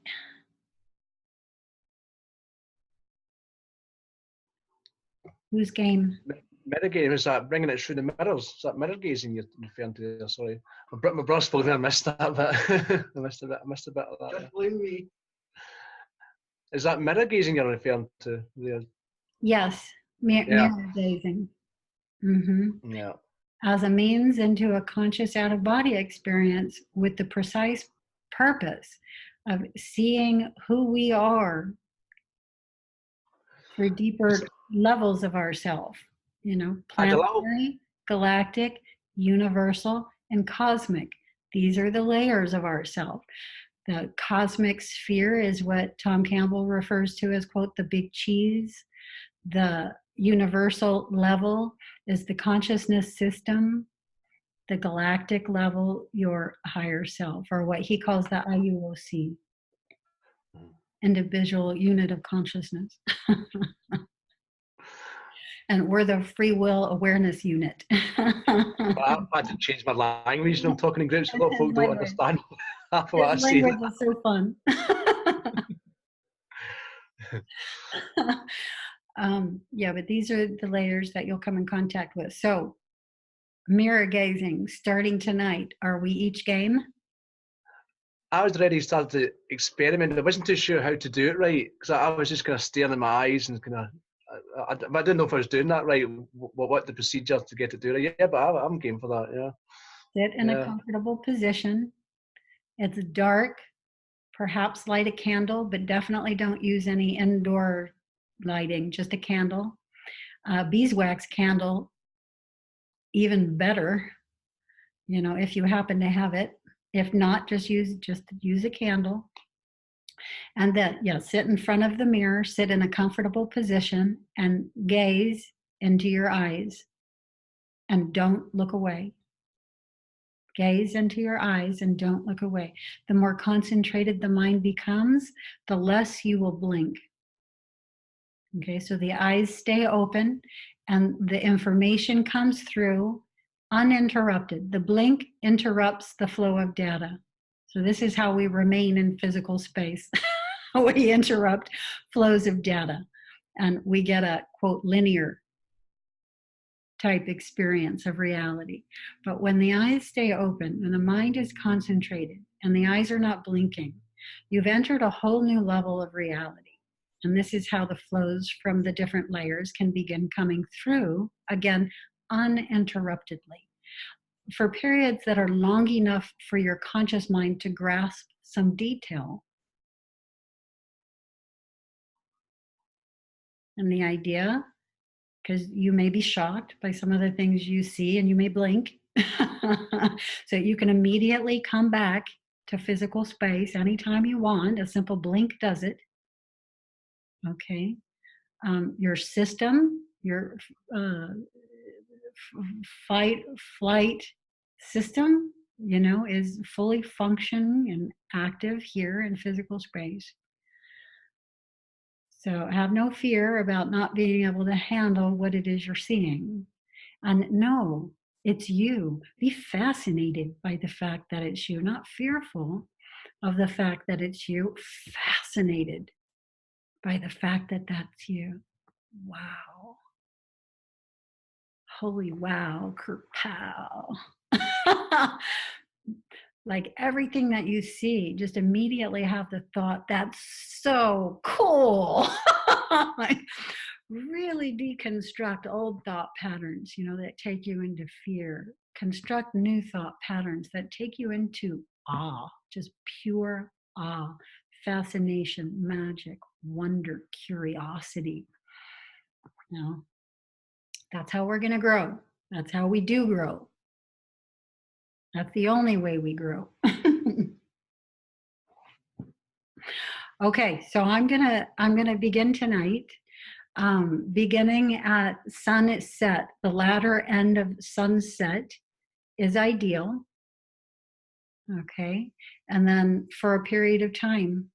Whose game? Metagame, is that bringing it through the mirrors? Is that mirror gazing you're referring to there? Sorry. My brother spoke there, I missed that bit. I missed a bit of that. Just blame me. Is that mirror gazing you're referring to there? Yes, mirror gazing. Mm-hmm. Yeah. As a means into a conscious out-of-body experience with the precise purpose of seeing who we are for deeper levels of ourself, planetary, galactic, universal, and cosmic. These are the layers of ourself. The cosmic sphere is what Tom Campbell refers to as, quote, the big cheese. The universal level is the consciousness system. The galactic level, your higher self, or what he calls the IUOC, individual unit of consciousness. And we're the free will awareness unit. I've had to change my language when I'm talking in groups. A lot of folk don't understand half of what I say. Language is so fun. But these are the layers that you'll come in contact with. So, mirror gazing, starting tonight. Are we each game? I was ready to start to experiment. I wasn't too sure how to do it right, because I was just kind of staring in my eyes and kind of, I didn't know if I was doing that right, what the procedure to get it to do it. Yeah, but I'm game for that, yeah. Sit in a comfortable position. It's dark. Perhaps light a candle, but definitely don't use any indoor lighting, just a candle. Beeswax candle, even better. you know, if you happen to have it. If not, just use a candle. And then, yeah, sit in front of the mirror, sit in a comfortable position, and gaze into your eyes and don't look away. Gaze into your eyes and don't look away. The more concentrated the mind becomes, the less you will blink. Okay, so the eyes stay open and the information comes through uninterrupted. The blink interrupts the flow of data. So this is how we remain in physical space. We interrupt flows of data and we get a, quote, linear type experience of reality. But when the eyes stay open and the mind is concentrated and the eyes are not blinking, you've entered a whole new level of reality. And this is how the flows from the different layers can begin coming through, again, uninterruptedly. For periods that are long enough for your conscious mind to grasp some detail. And the idea, because you may be shocked by some of the things you see and you may blink. So you can immediately come back to physical space anytime you want. A simple blink does it. Okay. Your system, your fight flight system, you know, is fully functioning and active here in physical space. So have no fear about not being able to handle what it is you're seeing. And no, it's you. Be fascinated by the fact that it's you, not fearful of the fact that it's you. Fascinated by the fact that that's you. Wow. Holy wow, kerpow. Like everything that you see, just immediately have the thought, that's so cool. Like, really deconstruct old thought patterns, you know, that take you into fear. Construct new thought patterns that take you into awe, just pure awe, fascination, magic, wonder, curiosity. You know, that's how we're going to grow. That's how we do grow. That's the only way we grow. Okay, so I'm gonna begin tonight. Beginning at sunset, the latter end of sunset is ideal. Okay, and then for a period of time,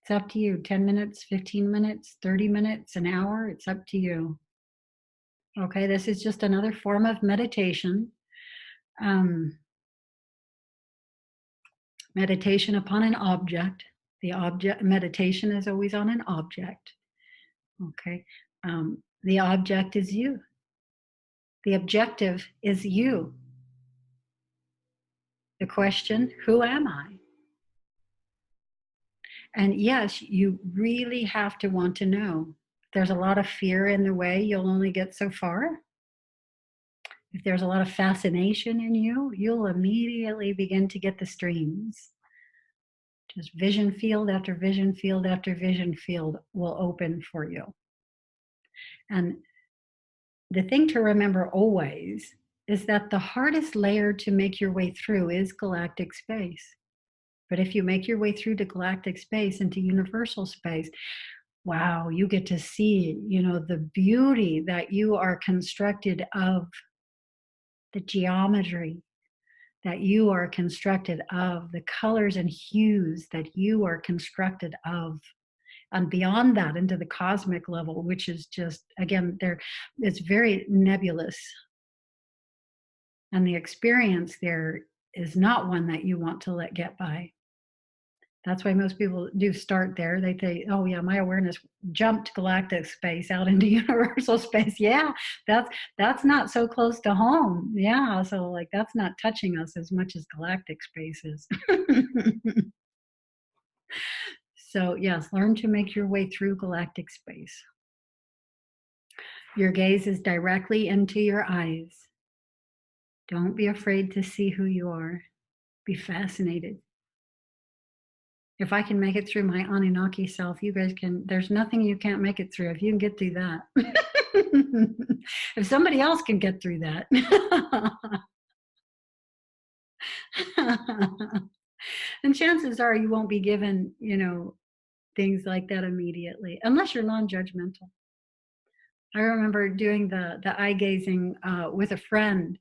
it's up to you. 10 minutes, 15 minutes, 30 minutes, an hour. It's up to you. Okay, this is just another form of meditation. Meditation upon an object. The object meditation is always on an object. Okay. The object is you. The objective is you. The question, who am I? And yes, you really have to want to know. There's a lot of fear in the way, you'll only get so far. If there's a lot of fascination in you, you'll immediately begin to get the streams. Just vision field after vision field after vision field will open for you. And the thing to remember always is that the hardest layer to make your way through is galactic space. But if you make your way through to galactic space into universal space, wow, you get to see, you know, the beauty that you are constructed of, the geometry that you are constructed of, the colors and hues that you are constructed of. And beyond that, into the cosmic level, which is just, again, it's very nebulous. And the experience there is not one that you want to let get by. That's why most people do start there. They say, oh yeah, my awareness jumped galactic space out into universal space. Yeah, that's not so close to home. Yeah, so like that's not touching us as much as galactic space is. So yes, learn to make your way through galactic space. Your gaze is directly into your eyes. Don't be afraid to see who you are. Be fascinated. If I can make it through my Anunnaki self, you guys can. There's nothing you can't make it through if you can get through that. If somebody else can get through that. And chances are you won't be given, things like that immediately, unless you're non-judgmental. I remember doing the eye gazing with a friend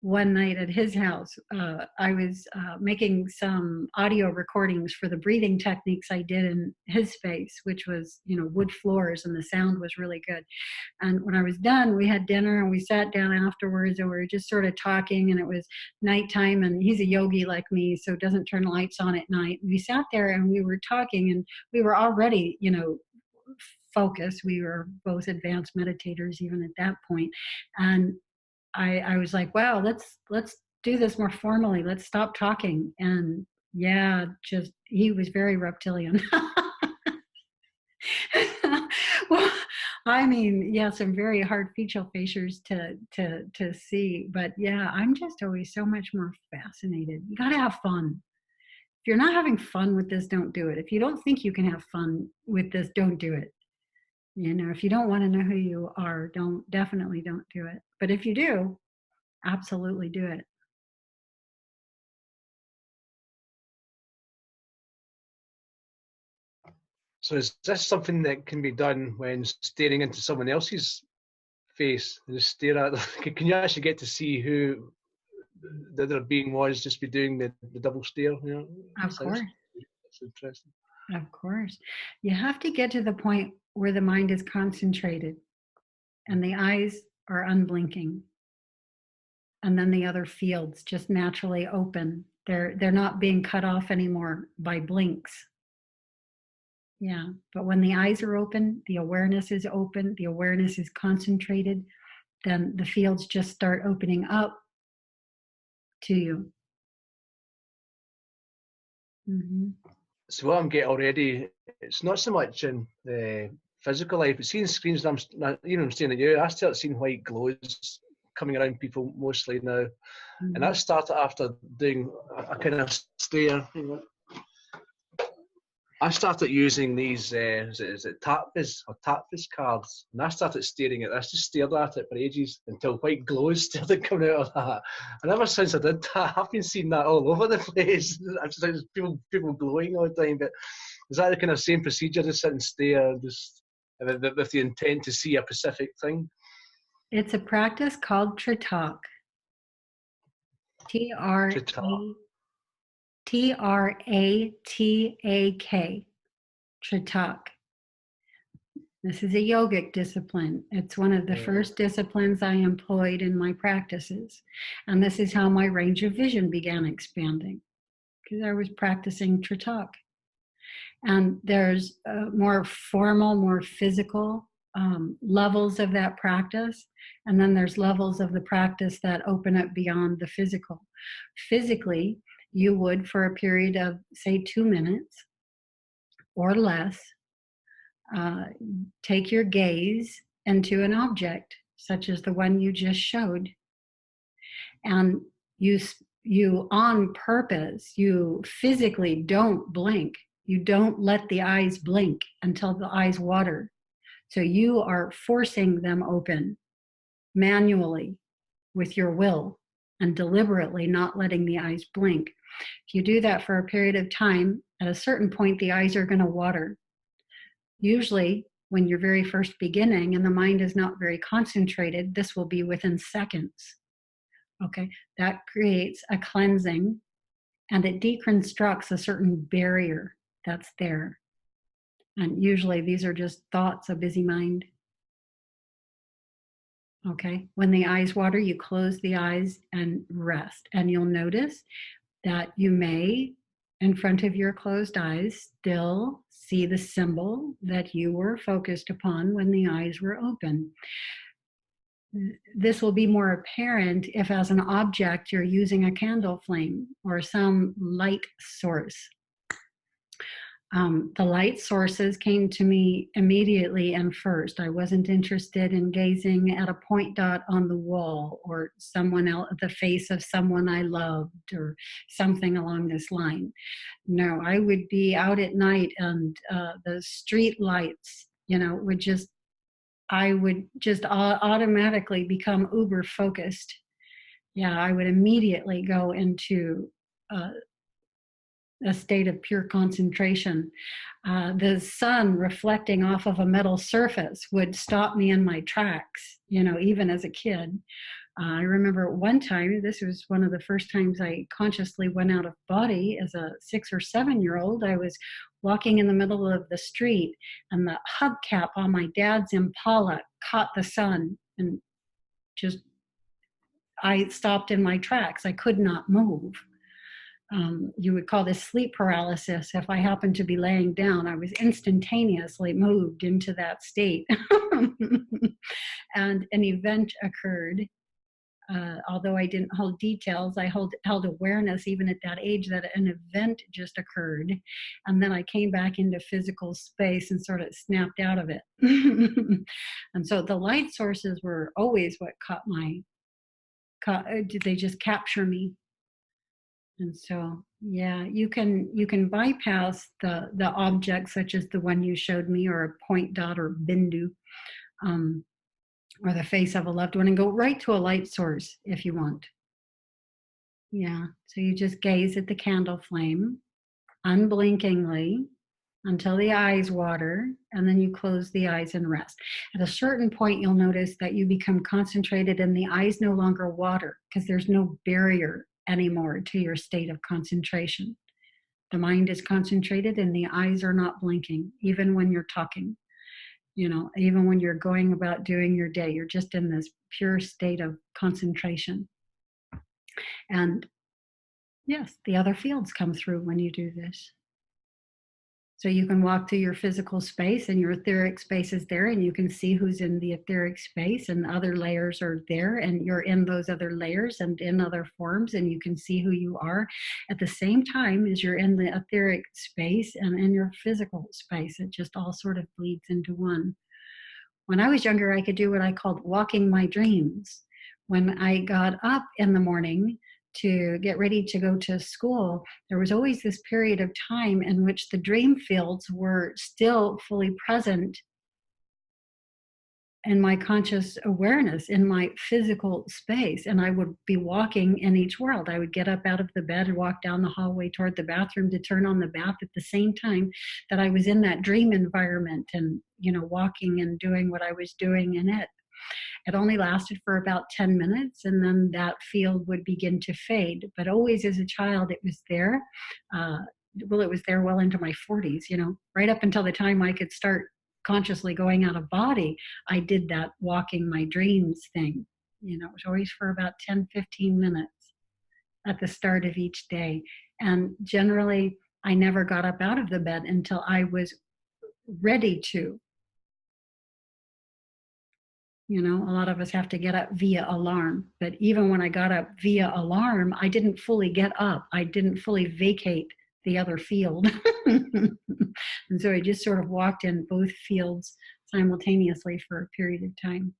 one night at his house. I was making some audio recordings for the breathing techniques I did in his space, which was, wood floors, and the sound was really good. And when I was done, we had dinner and we sat down afterwards and we were just sort of talking, and it was nighttime, and he's a yogi like me, so doesn't turn lights on at night. We sat there and we were talking, and we were already, focused. We were both advanced meditators even at that point. And I was like, wow, let's do this more formally. Let's stop talking. And yeah, just he was very reptilian. Well, I mean, yeah, some very hard facial features to see. But yeah, I'm just always so much more fascinated. You gotta have fun. If you're not having fun with this, don't do it. If you don't think you can have fun with this, don't do it. If you don't want to know who you are, definitely don't do it. But if you do, absolutely do it. So is this something that can be done when staring into someone else's face and just stare at them? Can you actually get to see who the other being was, just be doing the double stare? Of course. That's interesting. Of course. You have to get to the point where the mind is concentrated and the eyes are unblinking. And then the other fields just naturally open. They're not being cut off anymore by blinks. Yeah. But when the eyes are open, the awareness is open, the awareness is concentrated, then the fields just start opening up to you. Mm-hmm. So what I'm getting already, it's not so much in the physical life, but seeing screens, I'm staring at you, I start seeing white glows coming around people mostly now. Mm-hmm. And that started after doing a kind of stare. I started using these, is it Tapvis cards, and I started staring at this, just stared at it for ages until white glows started coming out of that. And ever since I did that, I've been seeing that all over the place. I've just like people glowing all the time. But is that the kind of same procedure, to sit and stare, just with the intent to see a specific thing? It's a practice called Tratak. Tratak. Tratak. This is a yogic discipline. It's one of the first disciplines I employed in my practices. And this is how my range of vision began expanding, because I was practicing Tratak. And there's more formal, more physical levels of that practice. And then there's levels of the practice that open up beyond the physical. Physically, you would, for a period of, say, 2 minutes or less, take your gaze into an object, such as the one you just showed, and you on purpose, you physically don't blink. You don't let the eyes blink until the eyes water. So you are forcing them open manually with your will and deliberately not letting the eyes blink. If you do that for a period of time, at a certain point, the eyes are going to water. Usually, when you're very first beginning and the mind is not very concentrated, this will be within seconds. Okay, that creates a cleansing, and it deconstructs a certain barrier that's there. And usually these are just thoughts, a busy mind. Okay, when the eyes water, you close the eyes and rest. And you'll notice that you may, in front of your closed eyes, still see the symbol that you were focused upon when the eyes were open. This will be more apparent if, as an object, you're using a candle flame or some light source. The light sources came to me immediately and first. I wasn't interested in gazing at a point dot on the wall or someone else, the face of someone I loved or something along this line. No, I would be out at night and the street lights, I would just automatically become uber focused. Yeah, I would immediately go into uh, a state of pure concentration. The sun reflecting off of a metal surface would stop me in my tracks, even as a kid. I remember one time, this was one of the first times I consciously went out of body as a 6 or 7 year old. I was walking in the middle of the street, and the hubcap on my dad's Impala caught the sun, and just, I stopped in my tracks. I could not move. You would call this sleep paralysis. If I happened to be laying down, I was instantaneously moved into that state. And an event occurred. Although I didn't hold details, I held awareness even at that age that an event just occurred. And then I came back into physical space and sort of snapped out of it. And so the light sources were always what did they just capture me? And so, yeah, you can bypass the objects such as the one you showed me, or a point dot or bindu, um, or the face of a loved one, and go right to a light source if you want. Yeah. So you just gaze at the candle flame unblinkingly until the eyes water, and then you close the eyes and rest. At a certain point, you'll notice that you become concentrated and the eyes no longer water because there's no barrier anymore to your state of concentration. The mind is concentrated and the eyes are not blinking, even when you're talking. Even when you're going about doing your day, you're just in this pure state of concentration. And yes, the other fields come through when you do this. So you can walk through your physical space, and your etheric space is there, and you can see who's in the etheric space, and other layers are there, and you're in those other layers and in other forms, and you can see who you are at the same time as you're in the etheric space and in your physical space. It just all sort of bleeds into one. When I was younger, I could do what I called walking my dreams. When I got up in the morning to get ready to go to school, there was always this period of time in which the dream fields were still fully present in my conscious awareness, in my physical space. And I would be walking in each world. I would get up out of the bed and walk down the hallway toward the bathroom to turn on the bath at the same time that I was in that dream environment and, walking and doing what I was doing in it. It only lasted for about 10 minutes, and then that field would begin to fade. But always as a child, it was there. It was there well into my 40s, right up until the time I could start consciously going out of body. I did that walking my dreams thing. It was always for about 10, 15 minutes at the start of each day. And generally, I never got up out of the bed until I was ready to. A lot of us have to get up via alarm. But even when I got up via alarm, I didn't fully get up. I didn't fully vacate the other field. And so I just sort of walked in both fields simultaneously for a period of time.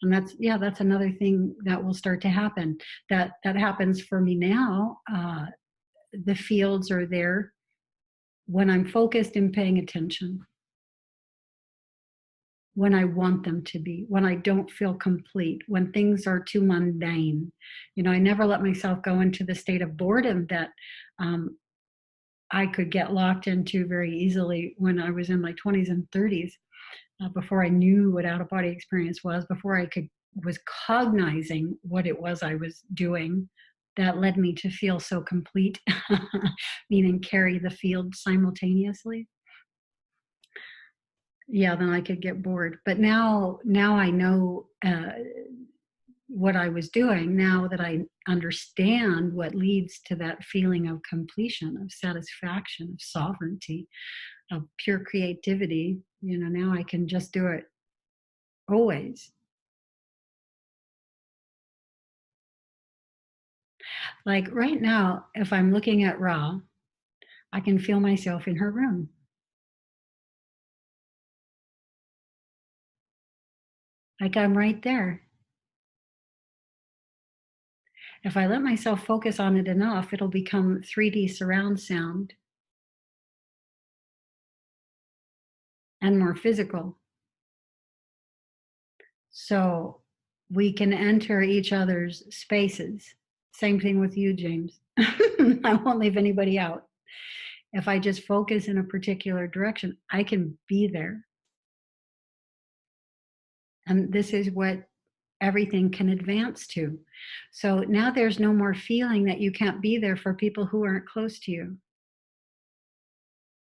And that's another thing that will start to happen. That happens for me now. The fields are there when I'm focused and paying attention, when I want them to be, when I don't feel complete, when things are too mundane. I never let myself go into the state of boredom that I could get locked into very easily when I was in my 20s and 30s, before I knew what out-of-body experience was, before I was cognizing what it was I was doing. That led me to feel so complete, meaning carry the field simultaneously. Yeah, then I could get bored. But now I know what I was doing. Now that I understand what leads to that feeling of completion, of satisfaction, of sovereignty, of pure creativity, now I can just do it always. Like right now, if I'm looking at Ra, I can feel myself in her room. Like I'm right there. If I let myself focus on it enough, it'll become 3D surround sound and more physical. So we can enter each other's spaces. Same thing with you, James. I won't leave anybody out. If I just focus in a particular direction, I can be there. And this is what everything can advance to. So now there's no more feeling that you can't be there for people who aren't close to you.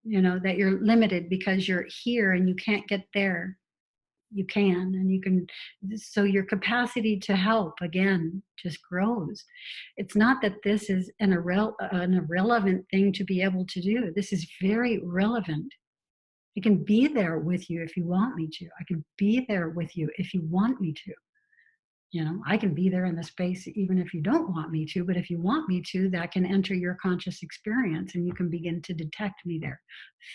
You know, that you're limited because you're here and you can't get there. You can, and you can. So your capacity to help again just grows. It's not that this is an irrelevant thing to be able to do. This is very relevant. I can be there with you if you want me to. I can be there with you if you want me to. You know, I can be there in the space even if you don't want me to, but if you want me to, that can enter your conscious experience and you can begin to detect me there,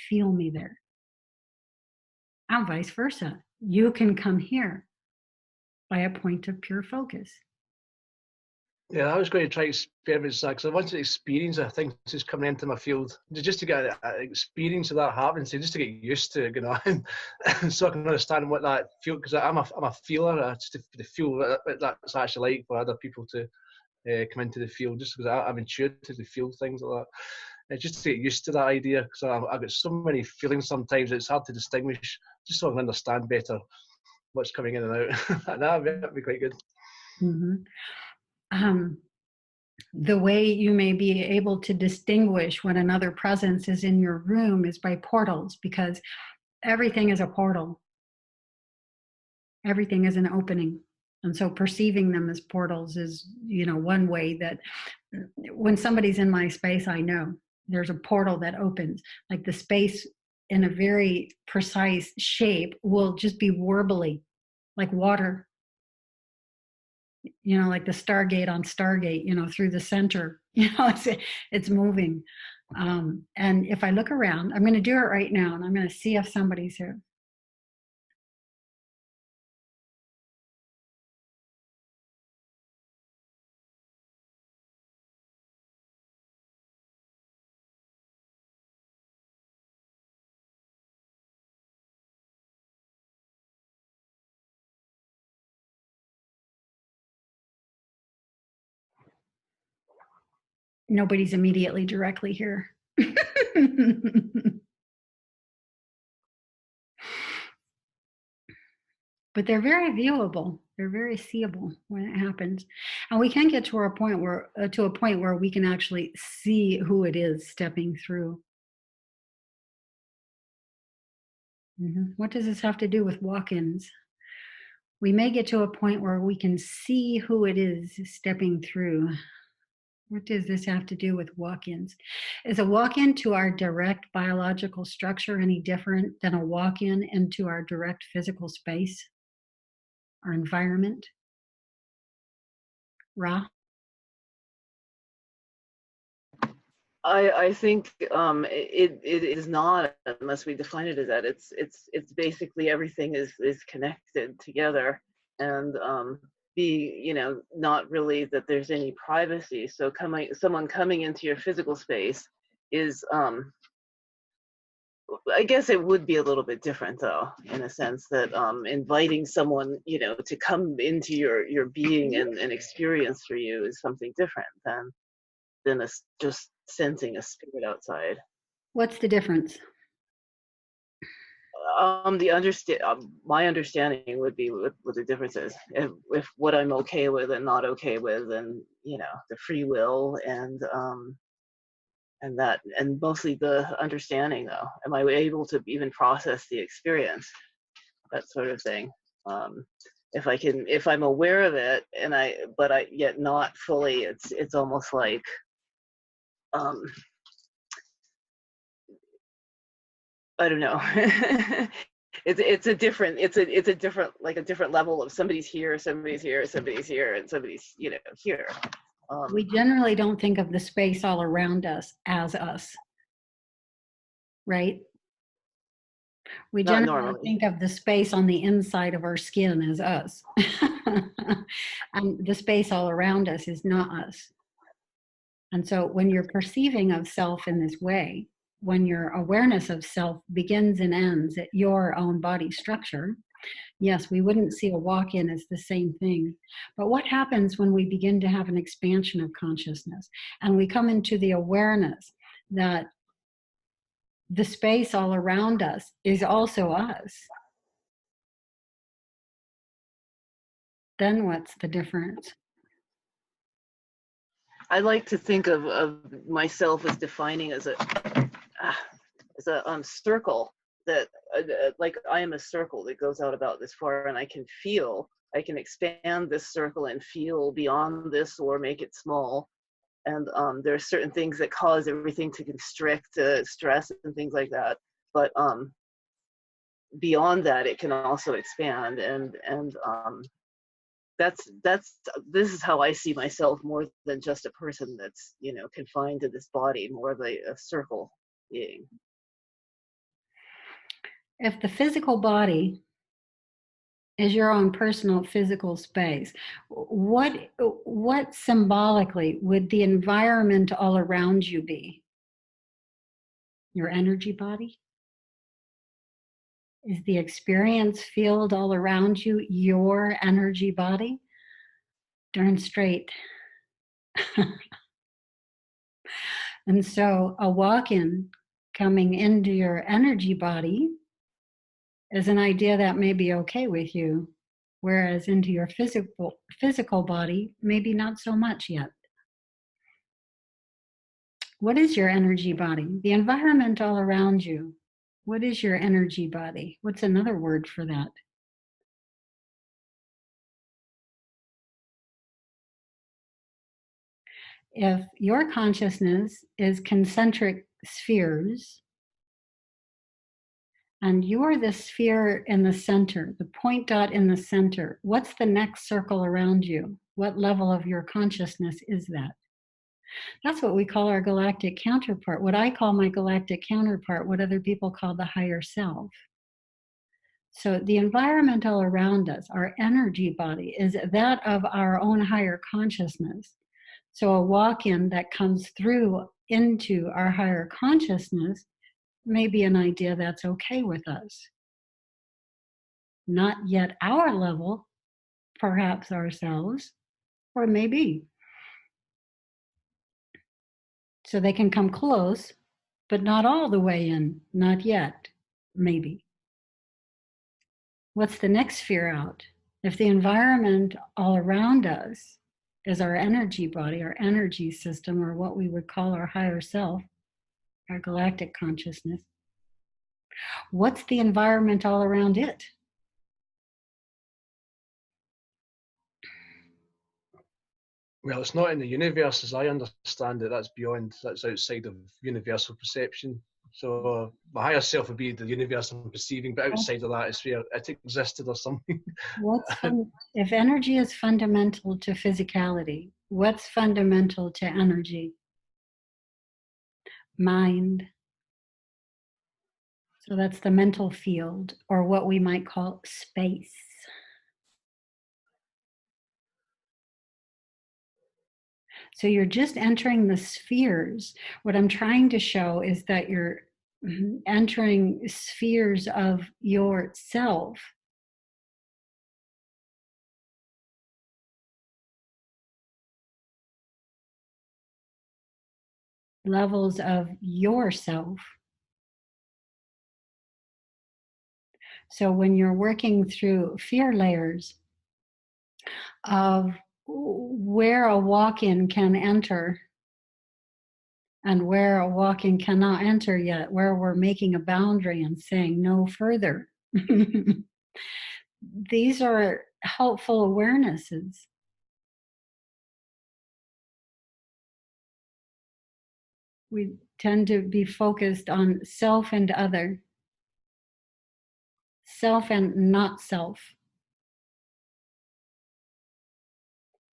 feel me there. And vice versa. You can come here by a point of pure focus. Yeah, I was going to try to experiment that because I wanted to experience things just coming into my field, just to get an experience of that happening, so just to get used to it, you know, and so I can understand what that feel. Because I'm a feeler, just to feel what that's actually like for other people to come into the field, just because I'm intuitive to feel things like that. Just to get used to that idea, because I've got so many feelings sometimes it's hard to distinguish, just so I can understand better what's coming in and out. That'd be quite good. Mm-hmm. The way you may be able to distinguish when another presence is in your room is by portals, because everything is a portal. Everything is an opening. And so perceiving them as portals is, you know, one way that when somebody's in my space, I know there's a portal that opens. Like the space in a very precise shape will just be warbly, like water. You know, like the Stargate on Stargate, you know, through the center, you know, it's moving. And if I look around, I'm going to do it right now, and I'm going to see if somebody's here. Nobody's immediately directly here. But they're very viewable. They're very seeable when it happens, and we can get to a point where we can actually see who it is stepping through. What does this have to do with walk-ins? We may get to a point where we can see who it is stepping through. What does this have to do with walk-ins? Is a walk-in to our direct biological structure any different than a walk-in into our direct physical space, our environment? Ra? I think it is not, unless we define it as that. It's basically everything is connected together, and you know, not really that there's any privacy. So someone coming into your physical space is I guess it would be a little bit different, though, in a sense that inviting someone, you know, to come into your being and experience for you is something different than just sensing a spirit outside. What's the difference? My understanding would be what the difference is, if what I'm okay with and not okay with, and you know, the free will and that, and mostly the understanding, though. Am I able to even process the experience? That sort of thing. If I'm aware of it, but I yet not fully, it's almost like I don't know. It's a different like a different level of somebody's here, somebody's here, somebody's here, and somebody's, you know, here. We generally don't think of the space all around us as us, right? We generally think of the space on the inside of our skin as us. And the space all around us is not us. And so when you're perceiving of self in this way, when your awareness of self begins and ends at your own body structure, Yes, we wouldn't see a walk-in as the same thing. But what happens when we begin to have an expansion of consciousness and we come into the awareness that the space all around us is also us? Then what's the difference? I like to think of myself as defining as a circle that like I am a circle that goes out about this far, and I can expand this circle and feel beyond this or make it small. And there are certain things that cause everything to constrict, stress and things like that. But beyond that, it can also expand, and that's this is how I see myself, more than just a person that's, you know, confined to this body, more of a circle being. If the physical body is your own personal physical space, what symbolically would the environment all around you be? Your energy body? Is the experience field all around you your energy body? Darn straight. And so a walk-in coming into your energy body is an idea that may be okay with you, whereas into your physical body, maybe not so much yet. What is your energy body? The environment all around you. What is your energy body? What's another word for that? If your consciousness is concentric spheres, and you're the sphere in the center, the point dot in the center, what's the next circle around you? What level of your consciousness is that? That's what we call our galactic counterpart. What I call my galactic counterpart, what other people call the higher self. So the environment all around us, our energy body, is that of our own higher consciousness. So a walk-in that comes through into our higher consciousness may be an idea that's okay with us. Not yet our level, perhaps ourselves, or maybe. So they can come close, but not all the way in, not yet, maybe. What's the next sphere out? If the environment all around us is our energy body, our energy system, or what we would call our higher self, our galactic consciousness, what's the environment all around it? Well, it's not in the universe as I understand it. That's outside of universal perception. So my higher self would be the universe I'm perceiving, but outside of that is where it existed or something. If energy is fundamental to physicality, what's fundamental to energy? Mind. So that's the mental field, or what we might call space. So you're just entering the spheres. What I'm trying to show is that you're entering spheres of yourself. Levels of yourself. So when you're working through fear layers of where a walk-in can enter and where a walk-in cannot enter yet, where we're making a boundary and saying no further. These are helpful awarenesses. We tend to be focused on self and other, self and not self.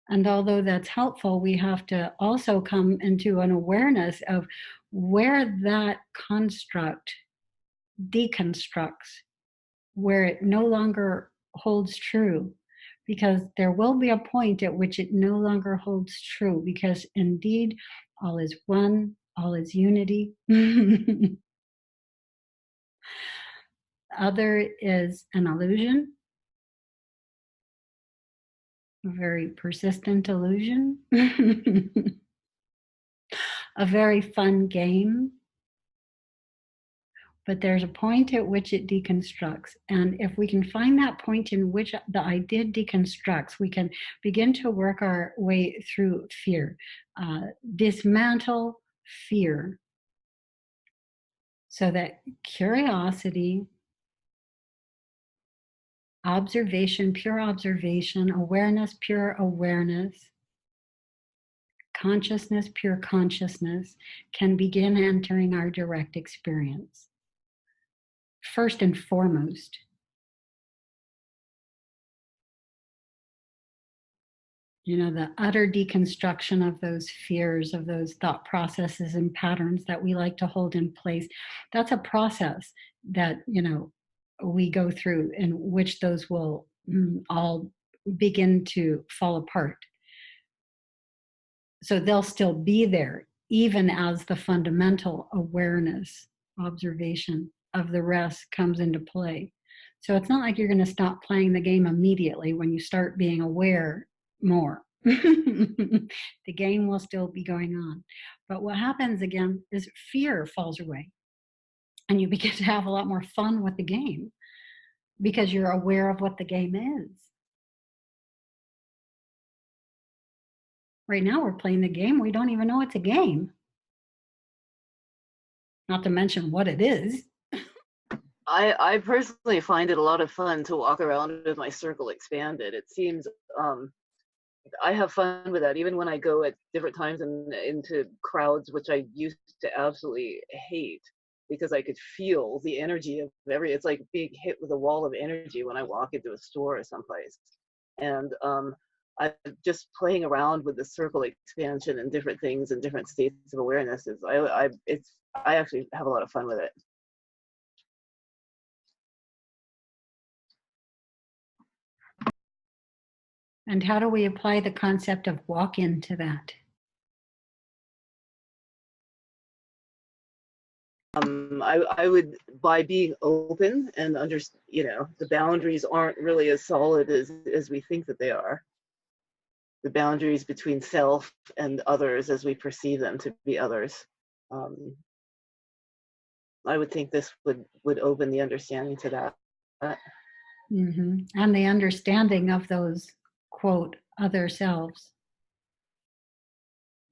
And although that's helpful, we have to also come into an awareness of where that construct deconstructs, where it no longer holds true, because there will be a point at which it no longer holds true, because indeed all is one, all is unity. Other is an illusion, a very persistent illusion, a very fun game. But there's a point at which it deconstructs. And if we can find that point in which the idea deconstructs, we can begin to work our way through fear. Dismantle fear so that curiosity, observation, pure observation, awareness, pure awareness, consciousness, pure consciousness can begin entering our direct experience. First and foremost, the utter deconstruction of those fears, of those thought processes and patterns that we like to hold in place. That's a process that, we go through in which those will all begin to fall apart. So they'll still be there, even as the fundamental awareness, observation of the rest comes into play. So it's not like you're going to stop playing the game immediately when you start being aware more. The game will still be going on. But what happens again is fear falls away. And you begin to have a lot more fun with the game because you're aware of what the game is. Right now we're playing the game. We don't even know it's a game. Not to mention what it is. I personally find it a lot of fun to walk around with my circle expanded. It seems I have fun with that, even when I go at different times into crowds, which I used to absolutely hate because I could feel the energy of it's like being hit with a wall of energy when I walk into a store or someplace. And I just playing around with the circle expansion and different things and different states of awareness I actually have a lot of fun with it. And how do we apply the concept of walk into that? I would, by being open and the boundaries aren't really as solid as we think that they are. The boundaries between self and others as we perceive them to be others. I would think this would open the understanding to that. Mm-hmm. And the understanding of those, quote, other selves.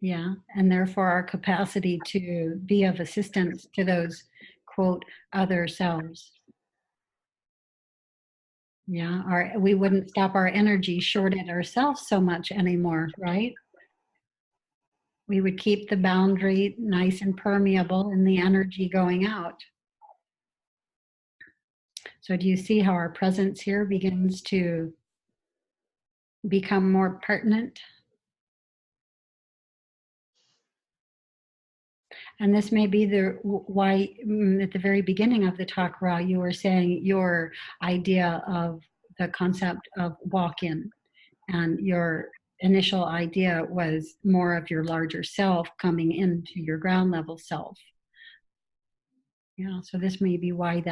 Yeah, and therefore our capacity to be of assistance to those, quote, other selves. Yeah, we wouldn't stop our energy short at ourselves so much anymore, right? We would keep the boundary nice and permeable and the energy going out. So do you see how our presence here begins to become more pertinent? And this may be why at the very beginning of the talk, Ra, you were saying your idea of the concept of walk-in, and your initial idea was more of your larger self coming into your ground level self. Yeah, so this may be why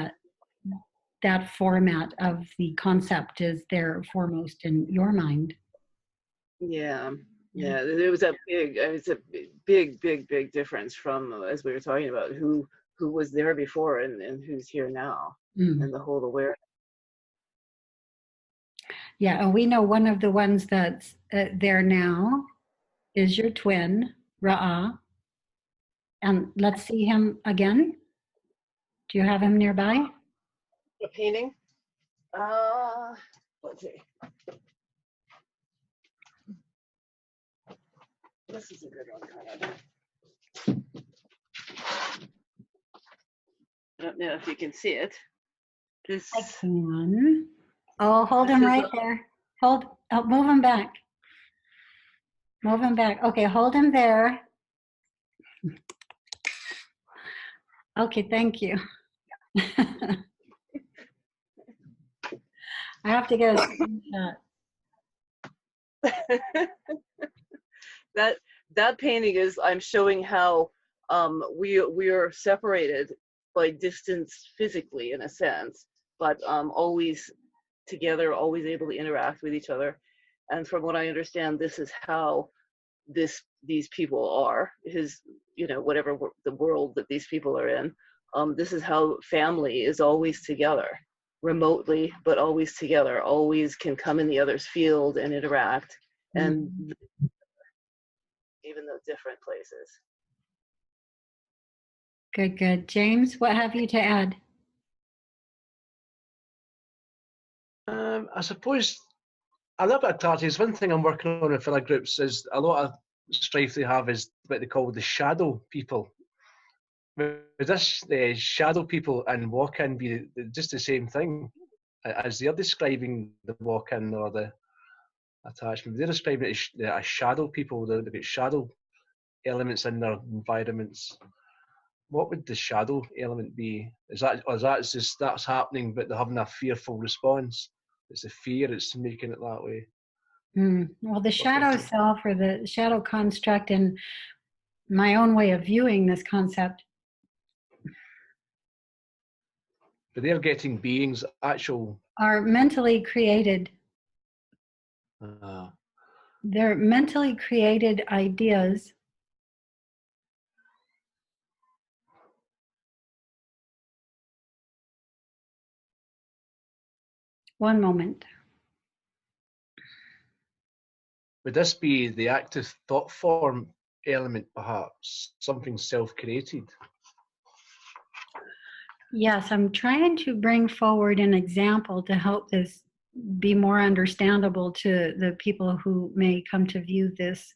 that format of the concept is there foremost in your mind. Yeah. Yeah, there was a big difference from, as we were talking about, who was there before and who's here now, and the whole awareness. Yeah, and we know one of the ones that's there now is your twin, Ra'a. And let's see him again. Do you have him nearby? A painting? Let's see. This is a good one, kind of. I don't know if you can see it. I can. Oh, hold him right there. Move him back. Move him back. Okay, hold him there. Okay, thank you. I have to get a screenshot. That painting is, I'm showing how we are separated by distance physically, in a sense, but always together, always able to interact with each other. And from what I understand, this is how these people are, his, whatever the world that these people are in. This is how family is always together, remotely, but always together, always can come in the other's field and interact, and even though different places. Good, good. James, what have you to add? I suppose a little bit of clarity is one thing I'm working on with fellow groups. Is a lot of strife they have is what they call the shadow people. With this, the shadow people and walk-in be just the same thing as they're describing the walk-in or the attachment. They're describing it as shadow people. They've got shadow elements in their environments. What would the shadow element be? Is that just that's happening, but they're having a fearful response? It's the fear that's making it that way. Well, the shadow self or the shadow construct, in my own way of viewing this concept, But they're getting beings, actual. are mentally created. They're mentally created ideas one moment. Would this be the active thought form element, perhaps? Something self-created? Yes, I'm trying to bring forward an example to help this be more understandable to the people who may come to view this.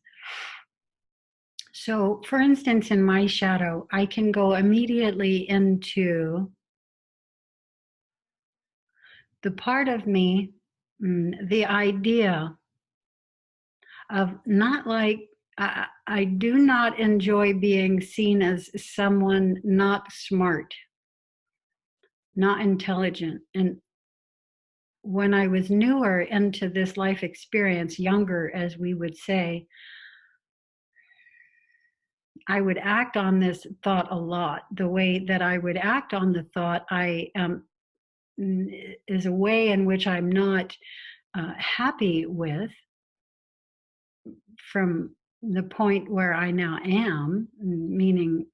So, for instance, in my shadow, I can go immediately into the part of me, the idea of not like, I do not enjoy being seen as someone not smart, not intelligent. And when I was newer into this life experience, younger, as we would say, I would act on this thought a lot. The way that I would act on the thought, is a way in which I'm not happy with from the point where I now am, meaning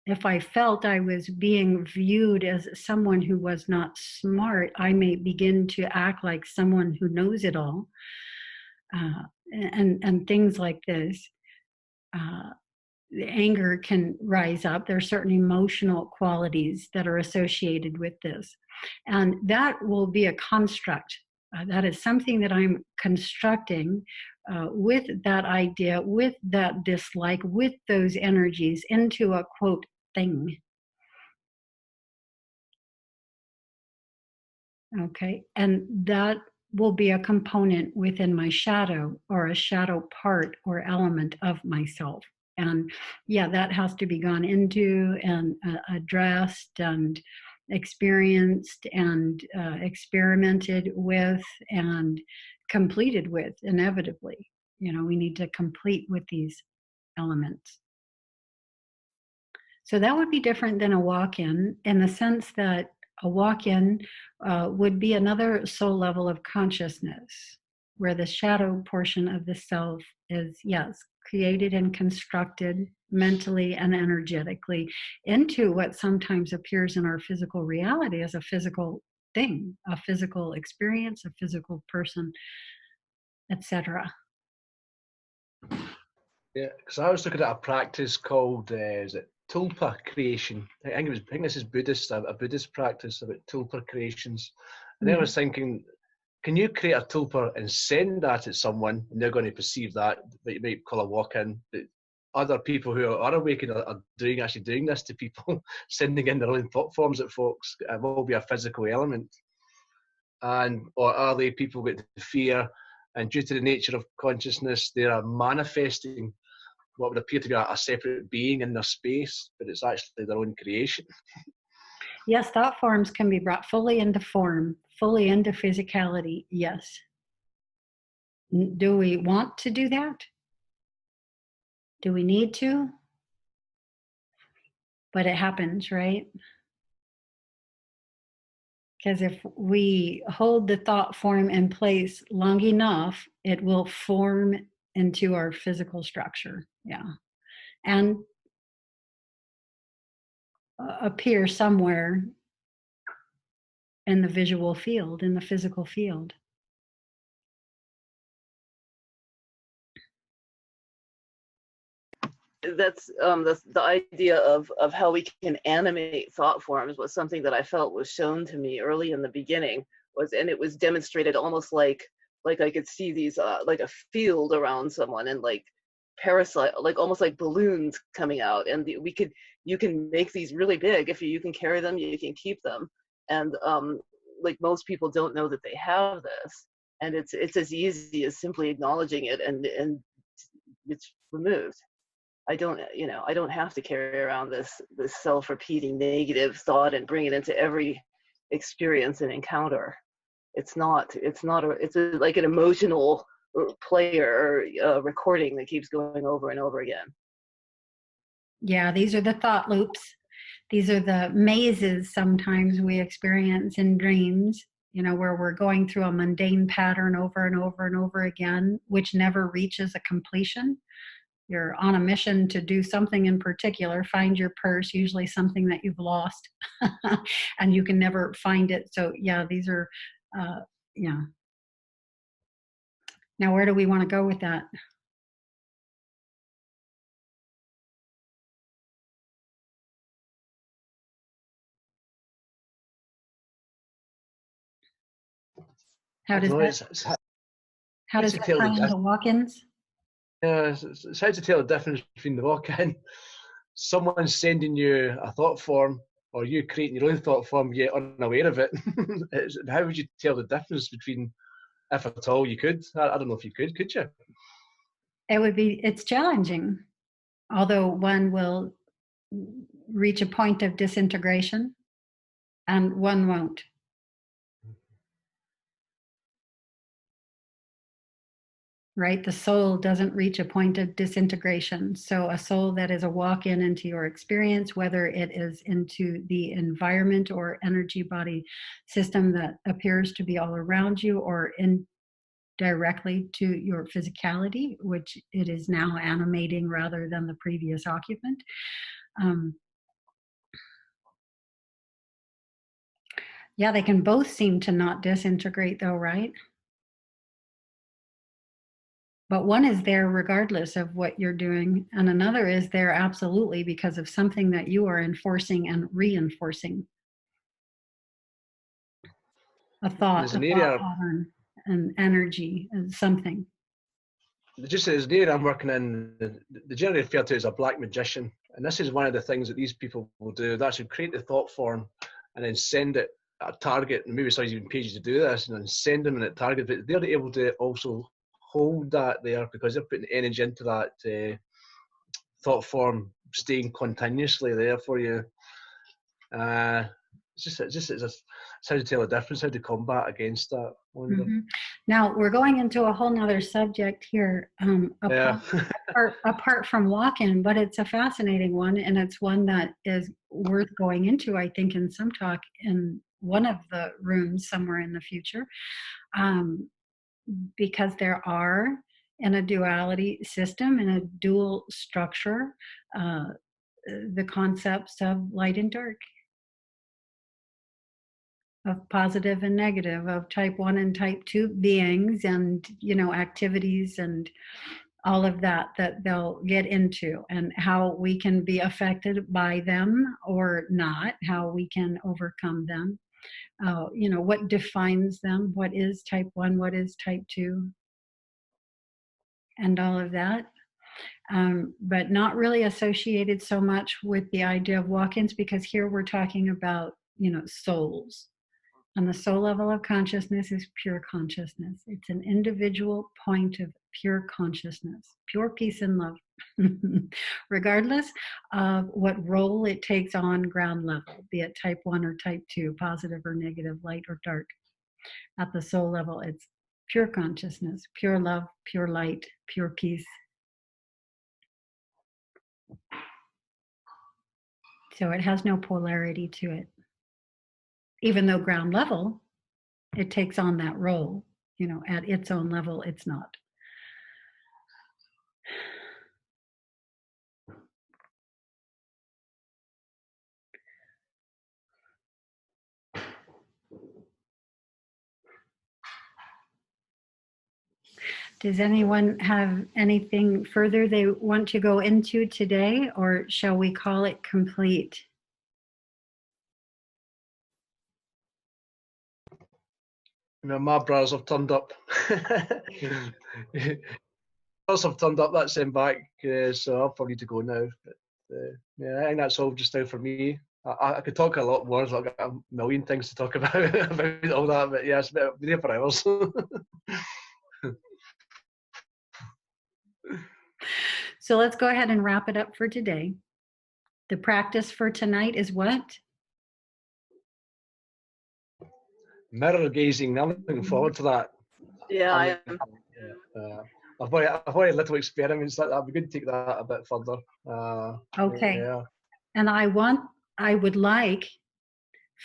if I felt I was being viewed as someone who was not smart, I may begin to act like someone who knows it all, and things like this. The anger can rise up. There are certain emotional qualities that are associated with this, and that will be a construct. That is something that I'm constructing with that idea, with that dislike, with those energies into a quote thing. Okay. And that will be a component within my shadow, or a shadow part or element of myself. And yeah, that has to be gone into and addressed and experienced and experimented with and completed with, inevitably. We need to complete with these elements. So that would be different than a walk-in, in the sense that a walk-in would be another soul level of consciousness, where the shadow portion of the self is, yes, created and constructed mentally and energetically into what sometimes appears in our physical reality as a physical thing, a physical experience, a physical person, etc. Yeah, because I was looking at a practice called, is it tulpa creation? I think this is Buddhist, a Buddhist practice about tulpa creations. And then I was thinking, can you create a tulpa and send that at someone, and they're going to perceive that you might call a walk-in? Other people who are awakened are actually doing this to people, sending in their own thought forms at folks. It will be a physical element. Or are they people with fear, and due to the nature of consciousness, they are manifesting what would appear to be a separate being in their space, but it's actually their own creation. Yes, thought forms can be brought fully into form, fully into physicality, yes. Do we want to do that? Do we need to? But it happens, right? Because if we hold the thought form in place long enough, it will form into our physical structure. Yeah. And appear somewhere in the visual field, in the physical field. That's the idea of how we can animate thought forms was something that I felt was shown to me early in the beginning, and it was demonstrated almost like I could see these like a field around someone, and like parasite, like almost like balloons coming out, and you can make these really big. If you can carry them, you can keep them. And like most people don't know that they have this, and it's as easy as simply acknowledging it, and it's removed. I don't have to carry around this self-repeating negative thought and bring it into every experience and encounter. It's like an emotional player or recording that keeps going over and over again. Yeah, these are the thought loops. These are the mazes sometimes we experience in dreams, where we're going through a mundane pattern over and over and over again, which never reaches a completion. You're on a mission to do something in particular, find your purse, usually something that you've lost, and you can never find it. So, yeah, these are, yeah. Now, where do we want to go with that? How does that, how does to that tell tie the into walk-ins? Yeah, it's hard to tell the difference between the walk-in, someone sending you a thought form, or you creating your own thought form yet unaware of it. How would you tell the difference between, if at all you could? I don't know if you could you? It's challenging, although one will reach a point of disintegration and one won't. Right? The soul doesn't reach a point of disintegration. So, a soul that is a walk in into your experience, whether it is into the environment or energy body system that appears to be all around you, or indirectly to your physicality, which it is now animating rather than the previous occupant. Yeah, they can both seem to not disintegrate, though, right? But one is there regardless of what you're doing, and another is there absolutely because of something that you are enforcing and reinforcing. A There's an thought area, pattern, an energy, and something. just as the area I'm working in, the generally referred to as a black magician, and this is one of the things that these people will do. They actually create the thought form and then send it at a target, and maybe somebody's even paid you to do this, and then send them in at target. But they're able to also hold that there because they're putting energy into that thought form, staying continuously there for you. Uh, it's how to tell the difference, how to combat against that. Mm-hmm. Now we're going into a whole nother subject here, Yeah. apart from walk-in, but it's a fascinating one, and it's one that is worth going into, I think, in some talk in one of the rooms somewhere in the future, because there are, in a duality system, in a dual structure, the concepts of light and dark, of positive and negative, of type 1 and type 2 beings, and activities and all of that they'll get into, and how we can be affected by them or not, how we can overcome them, what defines them, what is type 1, what is type 2, and all of that. But not really associated so much with the idea of walk-ins, because here we're talking about souls. And the soul level of consciousness is pure consciousness. It's an individual point of pure consciousness, pure peace and love, regardless of what role it takes on ground level, be it type 1 or type 2, positive or negative, light or dark. At the soul level, it's pure consciousness, pure love, pure light, pure peace. So it has no polarity to it. even though ground level, it takes on that role, at its own level, it's not. Does anyone have anything further they want to go into today, or shall we call it complete? My brothers have turned up. Brothers have turned up, that's them back, so I'll probably need to go now. But yeah, I think that's all just now for me. I could talk a lot more, I've got a million things to talk about, about all that, but yeah, it's been there for hours. So let's go ahead and wrap it up for today. The practice for tonight is what? Mirror gazing, I'm looking forward to that. Yeah, I am. I've already little experiments like that. We could take that a bit further. Okay. Yeah. And I would like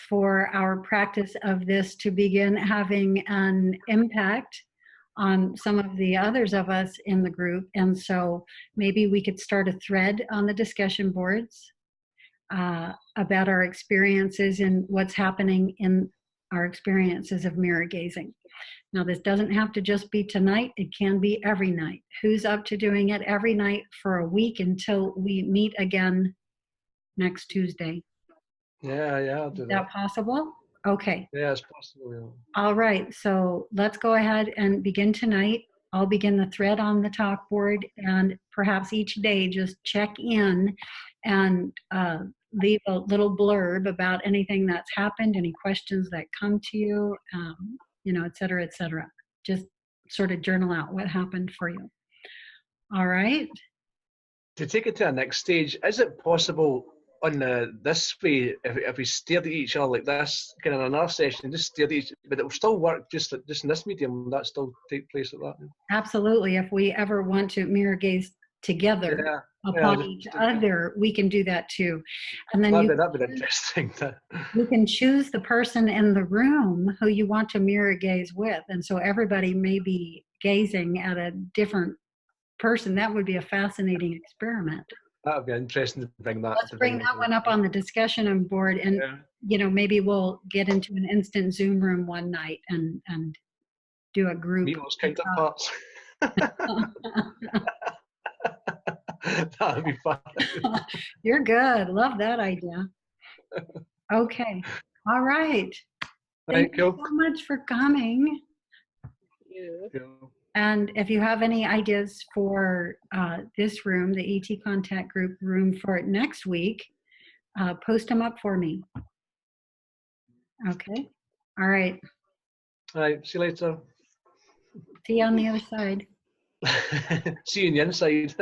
for our practice of this to begin having an impact on some of the others of us in the group. And so maybe we could start a thread on the discussion boards about our experiences and what's happening in our experiences of mirror gazing. Now, this doesn't have to just be tonight. It can be every night. Who's up to doing it every night for a week until we meet again next Tuesday? Yeah, I'll do Is that. that possible? Okay. Yeah, it's possible. Yeah. All right. So let's go ahead and begin tonight. I'll begin the thread on the talk board, and perhaps each day just check in and leave a little blurb about anything that's happened, any questions that come to you, et cetera, et cetera. Just sort of journal out what happened for you. All right. To take it to the next stage, is it possible on this way, if we stared at each other like this, kind of in another session, just stared at each, but it will still work just in this medium, that still take place like that? Absolutely. If we ever want to mirror gaze together upon each other, we can do that too. And then that'd be interesting. You can choose the person in the room who you want to mirror gaze with. And so everybody may be gazing at a different person. That would be a fascinating experiment. That would be interesting to bring that. Let's bring that one up on the discussion board, and maybe we'll get into an instant Zoom room one night and do a group. Meet those counterparts. That would be fun. You're good. Love that idea. Okay. All right. Thank you so much for coming. Thank you. And if you have any ideas for this room, the ET Contact Group room for next week, post them up for me. Okay. All right. All right. See you later. See you on the other side. See you on the inside.